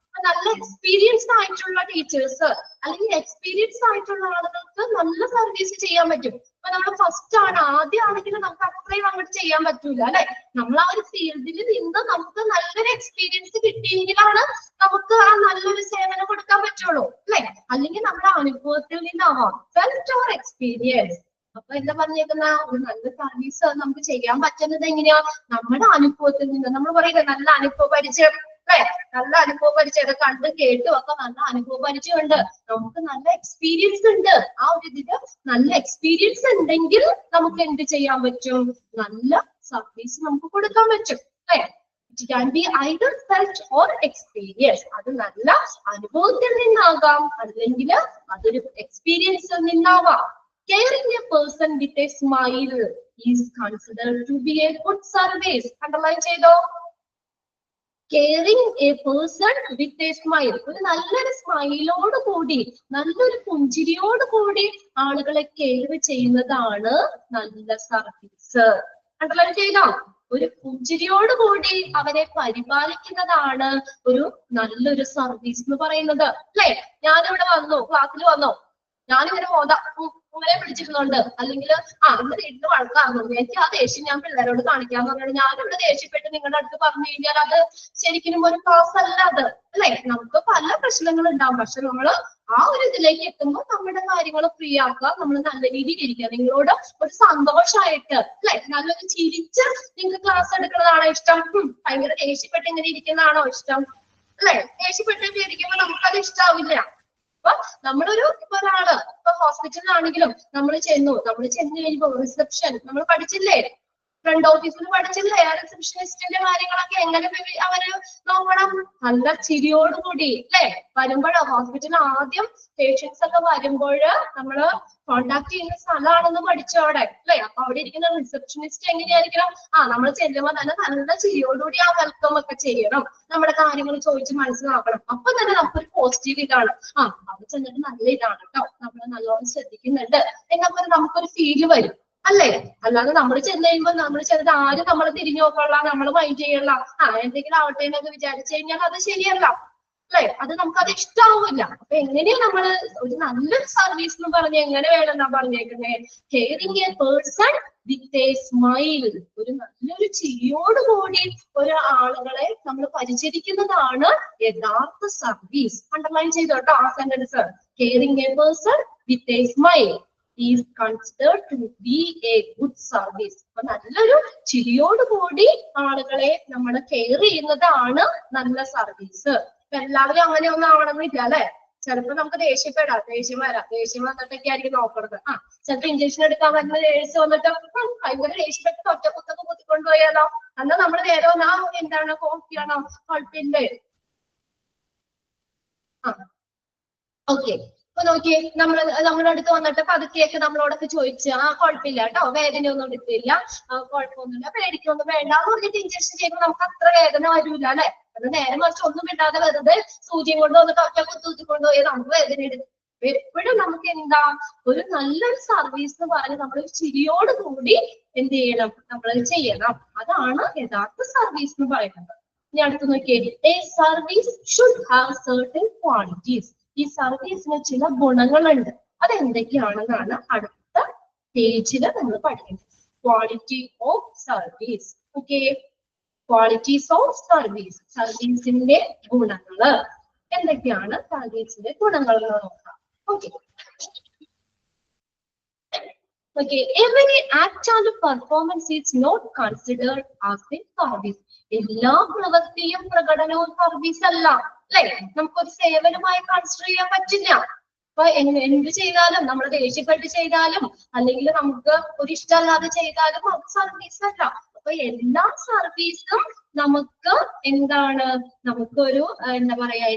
നല്ല എക്സ്പീരിയൻസ്ഡ് ആയിട്ടുള്ള ടീച്ചേഴ്സ് അല്ലെങ്കിൽ എക്സ്പീരിയൻസ്ഡ് ആയിട്ടുള്ള ആളുകൾക്ക് നല്ല സർവീസ് ചെയ്യാൻ പറ്റും. അപ്പൊ നമ്മൾ ഫസ്റ്റ് ആണ്, ആദ്യമാണെങ്കിൽ നമുക്ക് അത്രയും അങ്ങോട്ട് ചെയ്യാൻ പറ്റൂല അല്ലെ. നമ്മൾ ആ ഒരു ഫീൽഡിൽ നിന്ന് നമുക്ക് നല്ലൊരു എക്സ്പീരിയൻസ് കിട്ടിയെങ്കിലാണ് നമുക്ക് ആ നല്ലൊരു സേവനം കൊടുക്കാൻ പറ്റുള്ളൂ അല്ലെ. അല്ലെങ്കിൽ നമ്മുടെ അനുഭവത്തിൽ നിന്നാവാം, ഫെൽറ്റ് ഓർ എക്സ്പീരിയൻസ്. അപ്പൊ എന്താ പറഞ്ഞേക്കുന്ന, ഒരു നല്ല സർവീസ് നമുക്ക് ചെയ്യാൻ പറ്റുന്നത് എങ്ങനെയാ? നമ്മുടെ അനുഭവത്തിൽ നിന്ന്. നമ്മൾ പറയുന്നത് നല്ല അനുഭവ പരിചയം അല്ലെ, നല്ല അനുഭവ പരിചയം കണ്ട് കേട്ടും ഒക്കെ നല്ല അനുഭവ പരിചയം ഉണ്ട്, നമുക്ക് നല്ല എക്സ്പീരിയൻസ് ഉണ്ട്. ആ ഒരു ഇതില് നല്ല എക്സ്പീരിയൻസ് ഉണ്ടെങ്കിൽ നമുക്ക് എന്ത് ചെയ്യാൻ പറ്റും? നല്ല സർവീസ് നമുക്ക് കൊടുക്കാൻ പറ്റും അല്ലെ. It can be either felt or experience. അത് നല്ല അനുഭവത്തിൽ നിന്നാകാം, അല്ലെങ്കിൽ അതൊരു എക്സ്പീരിയൻസിൽ നിന്നാവാം. Caring a person with a smile is considered to be a good service. Underline ചെയ്തോ? Caring a person with a smile. ഒരു നല്ലൊരു സ്മൈലോട് കൂടി, നല്ലൊരു പുഞ്ചിരിയോട് കൂടി ആളുകളെ കെയർ ചെയ്യുന്നതാണ് നല്ല സർവീസ്. അണ്ടർലൈൻ ചെയ്തോ? ഒരു പുഞ്ചിരിയോട് കൂടി അവരെ പരിപാലിക്കുന്നതാണ് ഒരു നല്ലൊരു സർവീസ് എന്ന് പറയുന്നത് അല്ലെ. ഞാനിവിടെ വന്നു, ക്ലാസ്സിൽ വന്നു, ഞാനിങ്ങനെ ഇങ്ങനെ പിടിച്ചിരുന്നുണ്ട്, അല്ലെങ്കിൽ ഇന്ന് വീട്ടിൽ വഴക്കാറുന്നു, എനിക്ക് ആ ദേഷ്യം ഞാൻ പിള്ളേരോട് കാണിക്കാന്ന് പറഞ്ഞാൽ ഞാനിവിടെ ദേഷ്യപ്പെട്ട് നിങ്ങളുടെ അടുത്ത് പറഞ്ഞു കഴിഞ്ഞാൽ അത് ശരിക്കും ഒരു ക്ലാസ് അല്ല അത് അല്ലെ. നമുക്ക് പല പ്രശ്നങ്ങൾ ഉണ്ടാവും, പക്ഷെ നമ്മൾ ആ ഒരു ഇതിലേക്ക് എത്തുമ്പോൾ നമ്മുടെ കാര്യങ്ങൾ ഫ്രീ ആക്കുക, നമ്മൾ നല്ല രീതിയിൽ ഇരിക്കുക, നിങ്ങളോട് ഒരു സന്തോഷമായിട്ട് അല്ലെ, നല്ലൊരു ചിരിച്ച് നിങ്ങൾക്ക് ക്ലാസ് എടുക്കുന്നതാണോ ഇഷ്ടം? ഭയങ്കര ദേഷ്യപ്പെട്ട് ഇങ്ങനെ ഇരിക്കുന്നതാണോ ഇഷ്ടം അല്ലെ? ദേഷ്യപ്പെട്ട് ഇരിക്കുമ്പോൾ നമുക്കത് ഇഷ്ടാവില്ല. അപ്പൊ നമ്മളൊരു ഒരാള് ഇപ്പൊ ഹോസ്പിറ്റലിലാണെങ്കിലും നമ്മൾ ചെന്നു കഴിയുമ്പോ റിസപ്ഷൻ നമ്മൾ പഠിച്ചില്ലേ, ഫ്രണ്ട് ഓഫീസിൽ പഠിച്ചില്ലേ, ആ റിസപ്ഷനിസ്റ്റിന്റെ കാര്യങ്ങളൊക്കെ എങ്ങനെ അവര് നോക്കണം? നല്ല ചിരിയോടുകൂടി അല്ലെ. വരുമ്പോഴോ ഹോസ്പിറ്റലിൽ ആദ്യം പേഷ്യൻസ് ഒക്കെ വരുമ്പോഴ് നമ്മള് കോണ്ടാക്ട് ചെയ്യുന്ന സ്ഥലമാണെന്ന് പഠിച്ചോടെ അല്ലെ. അപ്പൊ അവിടെ ഇരിക്കുന്ന റിസപ്ഷനിസ്റ്റ് എങ്ങനെയായിരിക്കണം? നമ്മൾ ചെല്ലുമ്പോൾ തന്നെ നല്ല ചിരിയോടുകൂടി ആ വെൽക്കം ഒക്കെ ചെയ്യണം, നമ്മുടെ കാര്യങ്ങൾ ചോദിച്ച് മനസ്സിലാക്കണം. അപ്പൊ തന്നെ നമുക്കൊരു പോസിറ്റീവ് ഇതാണ്, അവിടെ ചെന്നിട്ട് നല്ല ഇതാണ് കേട്ടോ, നമ്മൾ നല്ലോണം ശ്രദ്ധിക്കുന്നുണ്ട് എന്നൊക്കെ നമുക്കൊരു ഫീല് വരും അല്ലേ. അല്ലാതെ നമ്മൾ ചെന്ന് കഴിയുമ്പോൾ നമ്മൾ ചെന്നിട്ട് ആരും നമ്മളെ തിരിഞ്ഞു നോക്കാനുള്ള, നമ്മൾ മൈൻഡ് ചെയ്യല്ല, എന്തെങ്കിലും ആവട്ടെ എന്നൊക്കെ വിചാരിച്ചു കഴിഞ്ഞാൽ അത് ശരിയല്ല അല്ലെ. അത് നമുക്കത് ഇഷ്ടാവില്ല. അപ്പൊ എങ്ങനെയാ നമ്മള് ഒരു നല്ലൊരു സർവീസ് എന്ന് പറഞ്ഞ എങ്ങനെ വേണമെന്നാ പറഞ്ഞേക്കുന്നത്? Caring A person with a smile. ഒരു നല്ലൊരു ചിരിയോടുകൂടി ഒരു ആളുകളെ നമ്മൾ പരിചരിക്കുന്നതാണ് യഥാർത്ഥ സർവീസ്. അണ്ടർലൈൻ ചെയ്തോട്ടോ ആ sentence. Caring A person with a smile is considered to be a good service. അപ്പൊ നല്ലൊരു ചിരിയോടുകൂടി ആളുകളെ നമ്മൾ കെയർ ചെയ്യുന്നതാണ് നല്ല സർവീസ്. എല്ലാവരും അങ്ങനെ ഒന്നും ആവണമെന്നില്ല അല്ലെ. ചിലപ്പോ നമുക്ക് ദേഷ്യം വരാം, ദേഷ്യം വന്നിട്ടൊക്കെ ആയിരിക്കും നോക്കണത്. ചിലപ്പോ ഇഞ്ചക്ഷൻ എടുക്കാൻ വരുന്ന നേഴ്സ് വന്നിട്ട് ഭയങ്കര ദേഷ്യപ്പെട്ട് ഒറ്റ കുത്തൊക്കെ കുത്തിക്കൊണ്ടുപോയാലോ, എന്നാൽ നമ്മൾ നേരെ എന്താണ് കോഫിയാണോ കുഴപ്പമില്ലേ. ഓക്കെ, അപ്പൊ നോക്കിയേ, നമ്മുടെ അടുത്ത് വന്നിട്ട് പതുക്കെയൊക്കെ നമ്മളോടൊക്കെ ചോദിച്ചു, കുഴപ്പമില്ല കേട്ടോ, വേദനയൊന്നും എടുക്കില്ല, കുഴപ്പമൊന്നുമില്ല, പേടിക്കൊന്നും വേണ്ട എന്ന് പറഞ്ഞിട്ട് ഇഞ്ചക്ഷൻ ചെയ്യുമ്പോൾ നമുക്ക് അത്ര വേദന വരൂല അല്ലെ. അത് നേരെ മറിച്ച് ഒന്നും ഇല്ലാതെ വെറുതെ സൂചിയും കൊണ്ട് വന്നിട്ട് ഒറ്റ കുത്തിക്കൊണ്ടുപോയി നമുക്ക് വേദന എടുക്കും. എപ്പോഴും നമുക്ക് എന്താ ഒരു നല്ലൊരു സർവീസ് എന്ന് പറഞ്ഞ് നമ്മൾ ചിരിയോട് കൂടി എന്ത് ചെയ്യണം, നമ്മൾ ചെയ്യണം. അതാണ് യഥാർത്ഥ സർവീസ് എന്ന് പറയുന്നത്. ഇനി അടുത്ത് നോക്കിയേ, a service should have certain qualities. ഈ സർവീസിന് ചില ഗുണങ്ങളുണ്ട്. അതെന്തൊക്കെയാണെന്നാണ് അടുത്ത പേജിൽ നമ്മൾ പഠിക്കുന്നത്. Quality of service. Okay, qualities of service, സർവീസിന്റെ ഗുണങ്ങള് എന്തൊക്കെയാണ്, സർവീസിന്റെ ഗുണങ്ങൾ നോക്കാം. Okay, okay, every act and performance is not considered as a service. എല്ലാ പ്രവൃത്തിയും പ്രകടനവും സർവീസ് അല്ല അല്ലെ. നമുക്കൊരു സേവനമായി കൺസിഡർ ചെയ്യാൻ പറ്റില്ല. അപ്പൊ എന്ത് ചെയ്താലും, നമ്മൾ ദേഷ്യപ്പെട്ട് ചെയ്താലും അല്ലെങ്കിൽ നമുക്ക് ഒരു ഇഷ്ടമല്ലാതെ ചെയ്താലും അത് സർവീസ് അല്ല. അപ്പൊ എല്ലാ സർവീസും നമുക്ക് എന്താണ്, നമുക്കൊരു എന്താ പറയാ,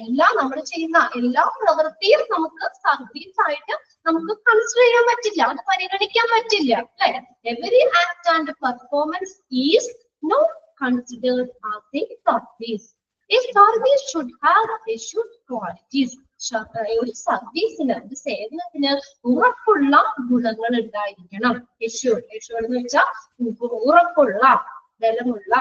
നമ്മൾ ചെയ്യുന്ന എല്ലാ പ്രവൃത്തിയും നമുക്ക് സർവീസ് ആയിട്ട് നമുക്ക് കൺസിഡർ ചെയ്യാൻ പറ്റില്ല, അത് പരിഗണിക്കാൻ പറ്റില്ല അല്ലെ. Every act and performance is not considered as a service. A service should have assured qualities. ഒരു സർവീസിന്, ഒരു സേവനത്തിന് ഉറപ്പുള്ള ഗുണങ്ങൾ ഉണ്ടായിരിക്കണം. എഷ്യൂർഡ് എന്ന് വെച്ചാൽ ഉറപ്പുള്ള, ബലമുള്ള,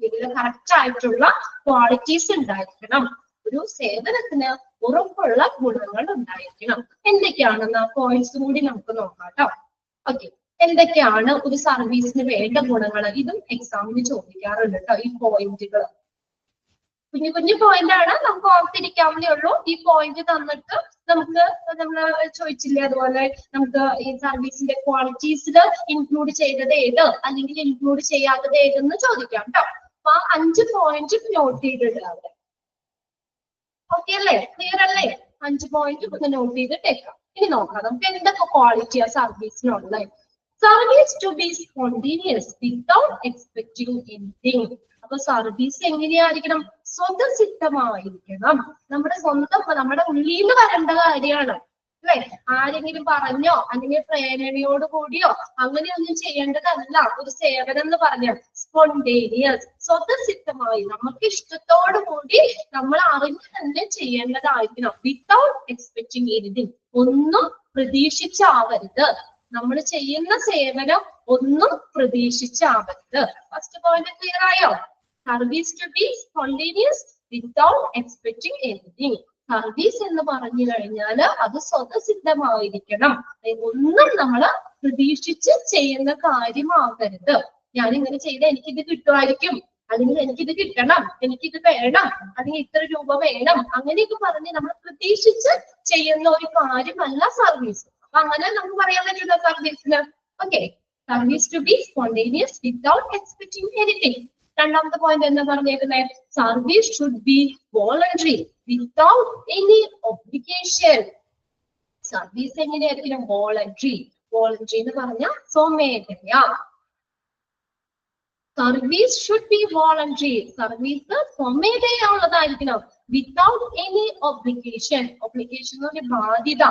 ഇതിൽ കറക്റ്റ് ആയിട്ടുള്ള ക്വാളിറ്റീസ് ഉണ്ടായിരിക്കണം. ഒരു സേവനത്തിന് ഉറപ്പുള്ള ഗുണങ്ങൾ ഉണ്ടായിരിക്കണം. എന്തൊക്കെയാണെന്ന് പോയിന്റ്സ് കൂടി നമുക്ക് നോക്കാം കേട്ടോ. ഓക്കെ, എന്തൊക്കെയാണ് ഒരു സർവീസിന് വേണ്ട ഗുണങ്ങൾ? ഇതും എക്സാമിന് ചോദിക്കാറുണ്ട് കേട്ടോ. ഈ പോയിന്റുകൾ കുഞ്ഞു കുഞ്ഞു പോയിന്റ് ആണ്, നമുക്ക് ഓർത്തിരിക്കാവുന്നേ ഉള്ളൂ. ഈ പോയിന്റ് തന്നിട്ട് നമുക്ക് നമ്മൾ ചോദിച്ചില്ലേ, അതുപോലെ നമുക്ക് ഈ സർവീസിന്റെ ക്വാളിറ്റീസിൽ ഇൻക്ലൂഡ് ചെയ്തത് ഏത് അല്ലെങ്കിൽ ഇൻക്ലൂഡ് ചെയ്യാത്തത് ഏതെന്ന് ചോദിക്കാം കേട്ടോ. അപ്പൊ 5 പോയിന്റ് നോട്ട് ചെയ്തിട്ട് അവിടെ. ഓക്കെ അല്ലേ, ക്ലിയർ അല്ലേ? 5 പോയിന്റ് ഒന്ന് നോട്ട് ചെയ്തിട്ടേക്കാം. ഇനി നോക്കാം നമുക്ക് എന്തൊക്കെ ക്വാളിറ്റിയാ സർവീസിനുള്ളത്. Service to be spontaneous without expecting anything. അപ്പൊ സർവീസ് എങ്ങനെയായിരിക്കണം? സ്വതസിദ്ധമായിരിക്കണം. നമ്മുടെ സ്വന്തം, നമ്മുടെ ഉള്ളിൽ നിന്ന് വരേണ്ട കാര്യമാണ് അല്ലെ. ആരെങ്കിലും പറഞ്ഞോ അല്ലെങ്കിൽ പ്രേരണയോട് കൂടിയോ അങ്ങനെയൊന്നും ചെയ്യേണ്ടതല്ല ഒരു സേവനം എന്ന് പറഞ്ഞാൽ. സ്പോണ്ടേനിയസ്, സ്വതസിദ്ധമായി നമുക്ക് ഇഷ്ടത്തോടു കൂടി നമ്മൾ അറിഞ്ഞു തന്നെ ചെയ്യേണ്ടതായിരിക്കണം. വിത്തൗട്ട് എക്സ്പെക്ടിങ് എനിത്തിങ്, ഒന്നും പ്രതീക്ഷിച്ചാവരുത്. നമ്മൾ ചെയ്യുന്ന സേവനം ഒന്നും പ്രതീക്ഷിച്ചാവരുത്. ഫസ്റ്റ് പോയിന്റ് ക്ലിയർ ആയോ? Service to be spontaneous without expecting anything. Service എന്ന് പറഞ്ഞു കഴിഞ്ഞാൽ അത് സ്വതസിദ്ധമായിരിക്കണം. ഒന്നും നമ്മൾ പ്രതീക്ഷിച്ച് ചെയ്യുന്ന കാര്യമാകരുത്. ഞാനിങ്ങനെ ചെയ്ത എനിക്കിത് കിട്ടുമായിരിക്കും, അല്ലെങ്കിൽ എനിക്കിത് കിട്ടണം, എനിക്കിത് വേണം, അല്ലെങ്കിൽ ഇത്ര രൂപ വേണം, അങ്ങനെയൊക്കെ പറഞ്ഞ് നമ്മൾ പ്രതീക്ഷിച്ച് ചെയ്യുന്ന ഒരു കാര്യമല്ല സർവീസ്. അപ്പൊ അങ്ങനെ നമുക്ക് പറയാൻ പറ്റില്ല സർവീസിന്. Okay, service to be spontaneous without expecting anything. രണ്ടാമത്തെ പോയിന്റ് എന്താ പറഞ്ഞേക്കുന്നത്? Service should be voluntary without any obligation. Service എങ്ങനെയായിരിക്കണം? വോളണ്ടറി. വോളണ്ടറി എന്ന് പറഞ്ഞാൽ സ്വമേധയ. Service should be voluntary. Service സ്വമേധയുള്ളതായിരിക്കണം. Without any obligation. ഒബ്ലിഗേഷൻ എന്ന് പറഞ്ഞാൽ ബാധ്യത.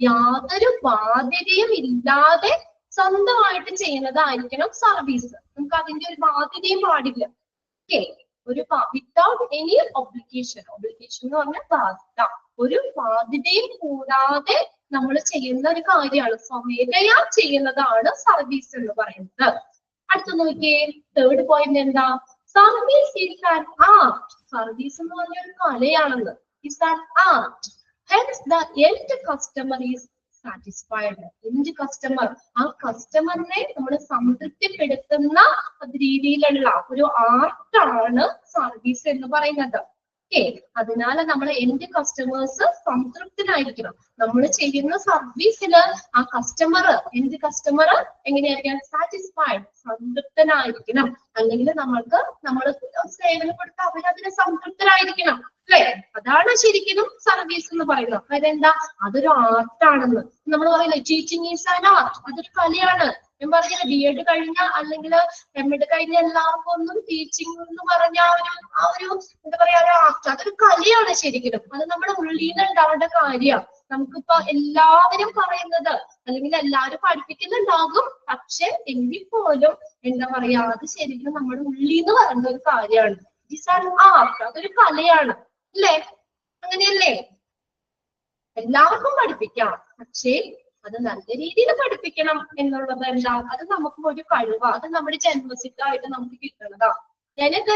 യാതൊരു ബാധ്യതയും ഇല്ലാതെ സ്വന്തമായിട്ട് ചെയ്യുന്നതായിരിക്കണം സർവീസ്. നമുക്ക് അതിന്റെ ഒരു ബാധ്യതയും പാടില്ല. ഓക്കെ, ഒരു വിത്തൗട്ട് എനി ഒബ്ലിഗേഷൻ. ഒബ്ലിഗേഷൻ എന്ന് പറഞ്ഞാൽ ബാധ്യത. ഒരു ബാധ്യതയും കൂടാതെ നമ്മൾ ചെയ്യുന്ന ഒരു കാര്യമാണ്, സ്വമേധയാ ചെയ്യുന്നതാണ് സർവീസ് എന്ന് പറയുന്നത്. അടുത്ത നോക്കിയേ, തേർഡ് പോയിന്റ് എന്താ? Service is an art. Service എന്ന് പറഞ്ഞ ഒരു കലയാണെന്ന്. Is an art. Hence the end customer is satisfied. End customer, ആ കസ്റ്റമറിനെ നമ്മൾ സംതൃപ്തിപ്പെടുത്തുന്ന രീതിയിലുള്ള ഒരു ആർട്ടാണ് സർവീസ് എന്ന് പറയുന്നത്. ഓക്കെ. അതിനാൽ നമ്മൾ എന്റെ കസ്റ്റമേഴ്സ് സംതൃപ്തനായിരിക്കണം. നമ്മൾ ചെയ്യുന്ന സർവീസില് ആ കസ്റ്റമർ എങ്ങനെയായിരിക്കണം? സാറ്റിസ്ഫൈഡ്, സംതൃപ്തനായിരിക്കണം. അല്ലെങ്കിൽ നമ്മൾ സേവനം കൊടുത്ത അവരതിന് സംതൃപ്തരായിരിക്കണം അല്ലെ? അതാണ് ശരിക്കും സർവീസ് എന്ന് പറയുന്നത്. അതെന്താ? അതൊരു ആർട്ടാണെന്ന് നമ്മൾ പറയില്ലേ, ടീച്ചിങ് ഈസ് ആൻ ആർട്ട്, അതൊരു കലയാണ്. ഞാൻ പറഞ്ഞില്ല, BEd കഴിഞ്ഞ അല്ലെങ്കിൽ MEd കഴിഞ്ഞ എല്ലാവർക്കും ഒന്നും ടീച്ചിങ് എന്ന് പറഞ്ഞ ആ ഒരു എന്താ പറയാ, ആർട്ട്, അതൊരു കലയാണ് ശരിക്കും. അത് നമ്മുടെ ഉള്ളിൽ നിന്ന് ഉണ്ടാവേണ്ട കാര്യമാണ്. നമുക്കിപ്പോ എല്ലാവരും പറയുന്നത് അല്ലെങ്കിൽ എല്ലാവരും പഠിപ്പിക്കുന്നുണ്ടാകും, പക്ഷെ എങ്കിൽ പോലും എന്താ പറയാ, അത് ശരിക്കും നമ്മുടെ ഉള്ളിൽ നിന്ന് പറയുന്ന ഒരു കാര്യമാണ്. ഇറ്റ്സ് ആൻ ആർട്ട്, അതൊരു കലയാണ് അല്ലേ? അങ്ങനെയല്ലേ? എല്ലാവർക്കും പഠിപ്പിക്കാം, പക്ഷേ അത് നല്ല രീതിയിൽ പഠിപ്പിക്കണം എന്നുള്ളത് എന്താ? അത് നമുക്ക് ഒരു കഴിവാ, അത് നമ്മുടെ ജന്മസിദ്ധമായിട്ട് നമുക്ക് കിട്ടുന്നതാ. ഞാനൊക്കെ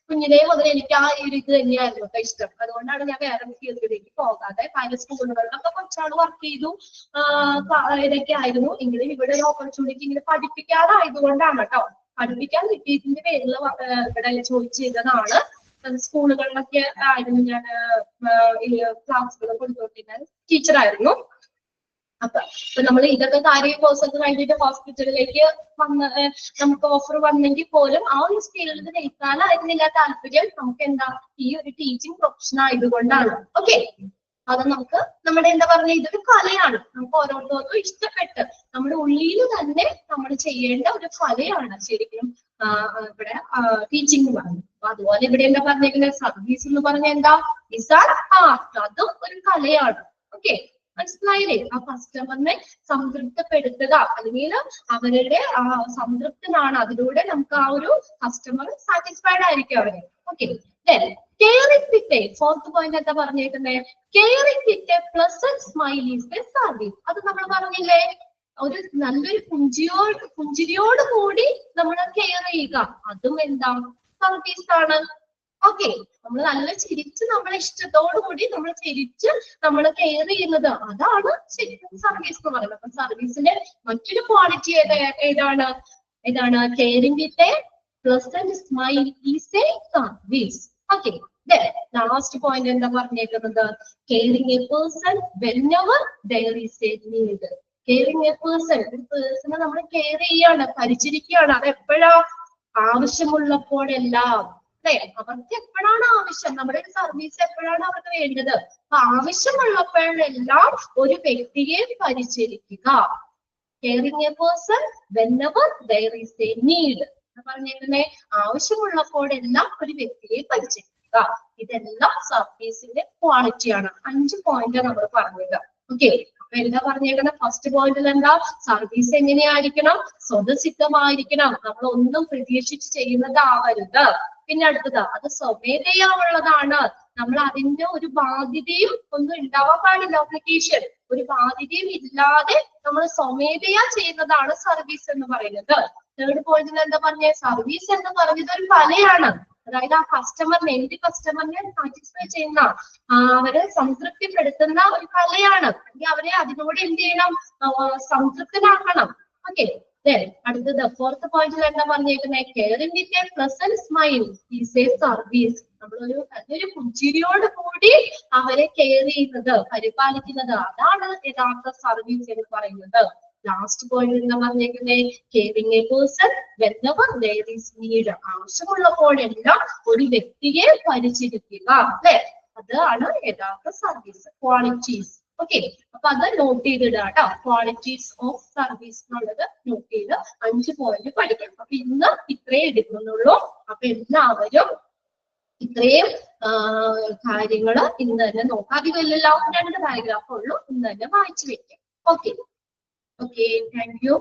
കുഞ്ഞിലേ മുതൽ എനിക്ക് ആ ഒരു ഇത് തന്നെയായിരുന്നു കേട്ടോ ഇഷ്ടം. അതുകൊണ്ടാണ് ഞാൻ വേറെ ഫീൽഡിലേക്ക് പോകാതെ പല സ്കൂളുകളിലൊക്കെ കുറച്ചാൾ വർക്ക് ചെയ്തു, ഇതൊക്കെ ആയിരുന്നു. എങ്കിലും ഇവിടെ ഒരു ഓപ്പർച്യൂണിറ്റി ഇങ്ങനെ പഠിപ്പിക്കാതായതുകൊണ്ടാണ് കേട്ടോ. പഠിപ്പിക്കാൻ കിട്ടിയതിന്റെ പേരിൽ ഇവിടെ ചോദിച്ചു ചെയ്തതാണ്. സ്കൂളുകളിലൊക്കെ ആയിരുന്നു ഞാൻ ക്ലാസ്സുകൾ കൊടുത്തുകൊണ്ടിരുന്ന ടീച്ചറായിരുന്നു. അപ്പൊ നമ്മൾ ഇതൊക്കെ കാര്യം കോഴ്സ് ഒക്കെ കഴിഞ്ഞിട്ട് ഹോസ്പിറ്റലിലേക്ക് നമുക്ക് ഓഫർ വന്നെങ്കിൽ പോലും ആ ഒരു ഫീൽഡിൽ നിൽക്കാനായിരുന്നില്ല താല്പര്യം. നമുക്ക് എന്താ, ഈ ഒരു ടീച്ചിങ് പ്രൊഫഷൻ ആയതുകൊണ്ടാണ്. ഓക്കെ. അത് നമുക്ക് നമ്മുടെ എന്താ പറഞ്ഞ, ഇതൊരു കലയാണ്. നമുക്ക് ഓരോരുത്തർക്കും ഇഷ്ടപ്പെട്ട് നമ്മുടെ ഉള്ളിൽ തന്നെ നമ്മൾ ചെയ്യേണ്ട ഒരു കലയാണ് ശരിക്കും ഇവിടെ ടീച്ചിങ് എന്ന് പറയുന്നത്. അപ്പൊ അതുപോലെ ഇവിടെ എന്താ പറഞ്ഞേക്കുന്നത്, സർവീസ് എന്ന് പറഞ്ഞ എന്താ? ഇസ് ആൻ ആർട്ട്, അതും ഒരു കലയാണ്. ഓക്കെ, മനസ്സിലായില്ലേ? ആ കസ്റ്റമറിനെ സംതൃപ്തപ്പെടുത്തുക, അല്ലെങ്കിൽ അവരുടെ സംതൃപ്തനാണ്, അതിലൂടെ നമുക്ക് ആ ഒരു കസ്റ്റമർ സാറ്റിസ്ഫൈഡ് ആയിരിക്കും അവര്. Okay. Caring with A, fourth point എന്താ പറഞ്ഞേക്കുന്നത്? Caring with a pleasant smile is a service. അത് നമ്മൾ പറഞ്ഞില്ലേ, ഒരു നല്ലൊരു പുഞ്ചിരിയോട് കൂടി നമ്മൾ കെയർ ചെയ്യുക, അതും എന്താ? സർവീസ് ആണ്. ഓക്കെ. നമ്മൾ നല്ല ചിരിച്ച് നമ്മളെ ഇഷ്ടത്തോടു കൂടി നമ്മൾ ചിരിച്ച് നമ്മൾ കെയർ ചെയ്യുന്നത്, അതാണ് ശരിക്കും സർവീസ് എന്ന് പറയുന്നത്. അപ്പൊ സർവീസിന്റെ മറ്റൊരു ക്വാളിറ്റി ഏതാണ്? Caring with a pleasant smile is a service. Okay. Last point എന്താ പറഞ്ഞേക്കുന്നത്? Caring a person whenever there is a need. Caring a person, ഒരു പേഴ്സണെ നമ്മൾ കെയർ ചെയ്യാണ്, പരിചരിക്കുകയാണ്. അത് എപ്പോഴാ? ആവശ്യമുള്ളപ്പോഴെല്ലാം അല്ലെ? അവർക്ക് എപ്പോഴാണ് ആവശ്യം, നമ്മുടെ ഒരു സർവീസ് എപ്പോഴാണ് അവർക്ക് വേണ്ടത്, ആവശ്യമുള്ളപ്പോഴെല്ലാം ഒരു വ്യക്തിയെ പരിചരിക്കുക. Caring a person whenever there is a need. പറഞ്ഞേക്കുന്നേ, ആവശ്യമുള്ളപ്പോഴെല്ലാം ഒരു വ്യക്തിയെ പരിചരിക്കുക. ഇതെല്ലാം സർവീസിന്റെ ക്വാളിറ്റിയാണ്. 5 പോയിന്റ് നമ്മൾ പറഞ്ഞത്. ഓക്കെ. അപ്പൊ എന്താ പറഞ്ഞേക്കുന്നത്? ഫസ്റ്റ് പോയിന്റിൽ എന്താ? സർവീസ് എങ്ങനെയായിരിക്കണം? സ്വതസിദ്ധമായിരിക്കണം, നമ്മൾ ഒന്നും പ്രതീക്ഷിച്ച് ചെയ്യുന്നതാവരുത്. പിന്നെ അടുത്തത്, അത് സ്വമേധയാ ഉള്ളതാണ്. നമ്മൾ അതിന്റെ ഒരു ബാധ്യതയും ഒന്നും ഉണ്ടാവാൻ പാടില്ല. അപ്ലിക്കേഷൻ ഒരു ബാധ്യതയും ഇല്ലാതെ നമ്മൾ സ്വമേധയാ ചെയ്യുന്നതാണ് സർവീസ് എന്ന് പറയുന്നത്. തേർഡ് പോയിന്റിൽ എന്താ പറഞ്ഞേ? സർവീസ് എന്ന് പറഞ്ഞത് ഒരു കലയാണ്. അതായത് ആ കസ്റ്റമറിനെ, എന്റെ കസ്റ്റമറിനെ സാറ്റിസ്ഫൈ ചെയ്യുന്ന, അവരെ സംതൃപ്തിപ്പെടുത്തുന്ന ഒരു കലയാണ്. അല്ലെങ്കിൽ അവരെ അതിനോട് എന്ത് ചെയ്യണം? സംതൃപ്തനാക്കണം. ഓക്കെ. അടുത്തത് ഫോർത്ത് പോയിന്റിൽ എന്താ പറഞ്ഞേക്കുന്നത്? Caring with a pleasant smile is a service. നമ്മളൊരു പുഞ്ചിരിയോട് കൂടി അവരെ കെയർ ചെയ്യുന്നത്, പരിപാലിക്കുന്നത്, അതാണ് യഥാർത്ഥ സർവീസ് എന്ന് പറയുന്നത്. ലാസ്റ്റ് പോയിന്റ് എന്താ പറഞ്ഞേക്കുന്നത്? Caring a person whenever there is need. ആവശ്യമുള്ളപ്പോഴെല്ലാം ഒരു വ്യക്തിയെ പരിചരിക്കുക അല്ലെ? അതാണ് യഥാർത്ഥ സർവീസ് ക്വാളിറ്റീസ്. ഓക്കെ. അപ്പൊ അത് നോട്ട് ചെയ്തിടുക കേട്ടോ. ക്വാളിറ്റീസ് ഓഫ് സർവീസ് എന്നുള്ളത് നോട്ട് ചെയ്ത് 5 പോയിന്റ് പഠിക്കണം. അപ്പൊ ഇന്ന് ഇത്രേ എടുക്കുന്നുള്ളൂ. അപ്പൊ എല്ലാവരും ഇത്രയും കാര്യങ്ങള് ഇന്ന് തന്നെ നോക്കാം. അധികം ഇല്ലല്ലോ, 2 പാരഗ്രാഫ് ഉള്ളൂ. ഇന്ന് തന്നെ വായിച്ചു വെക്കാം. ഓക്കെ. Okay, thank you.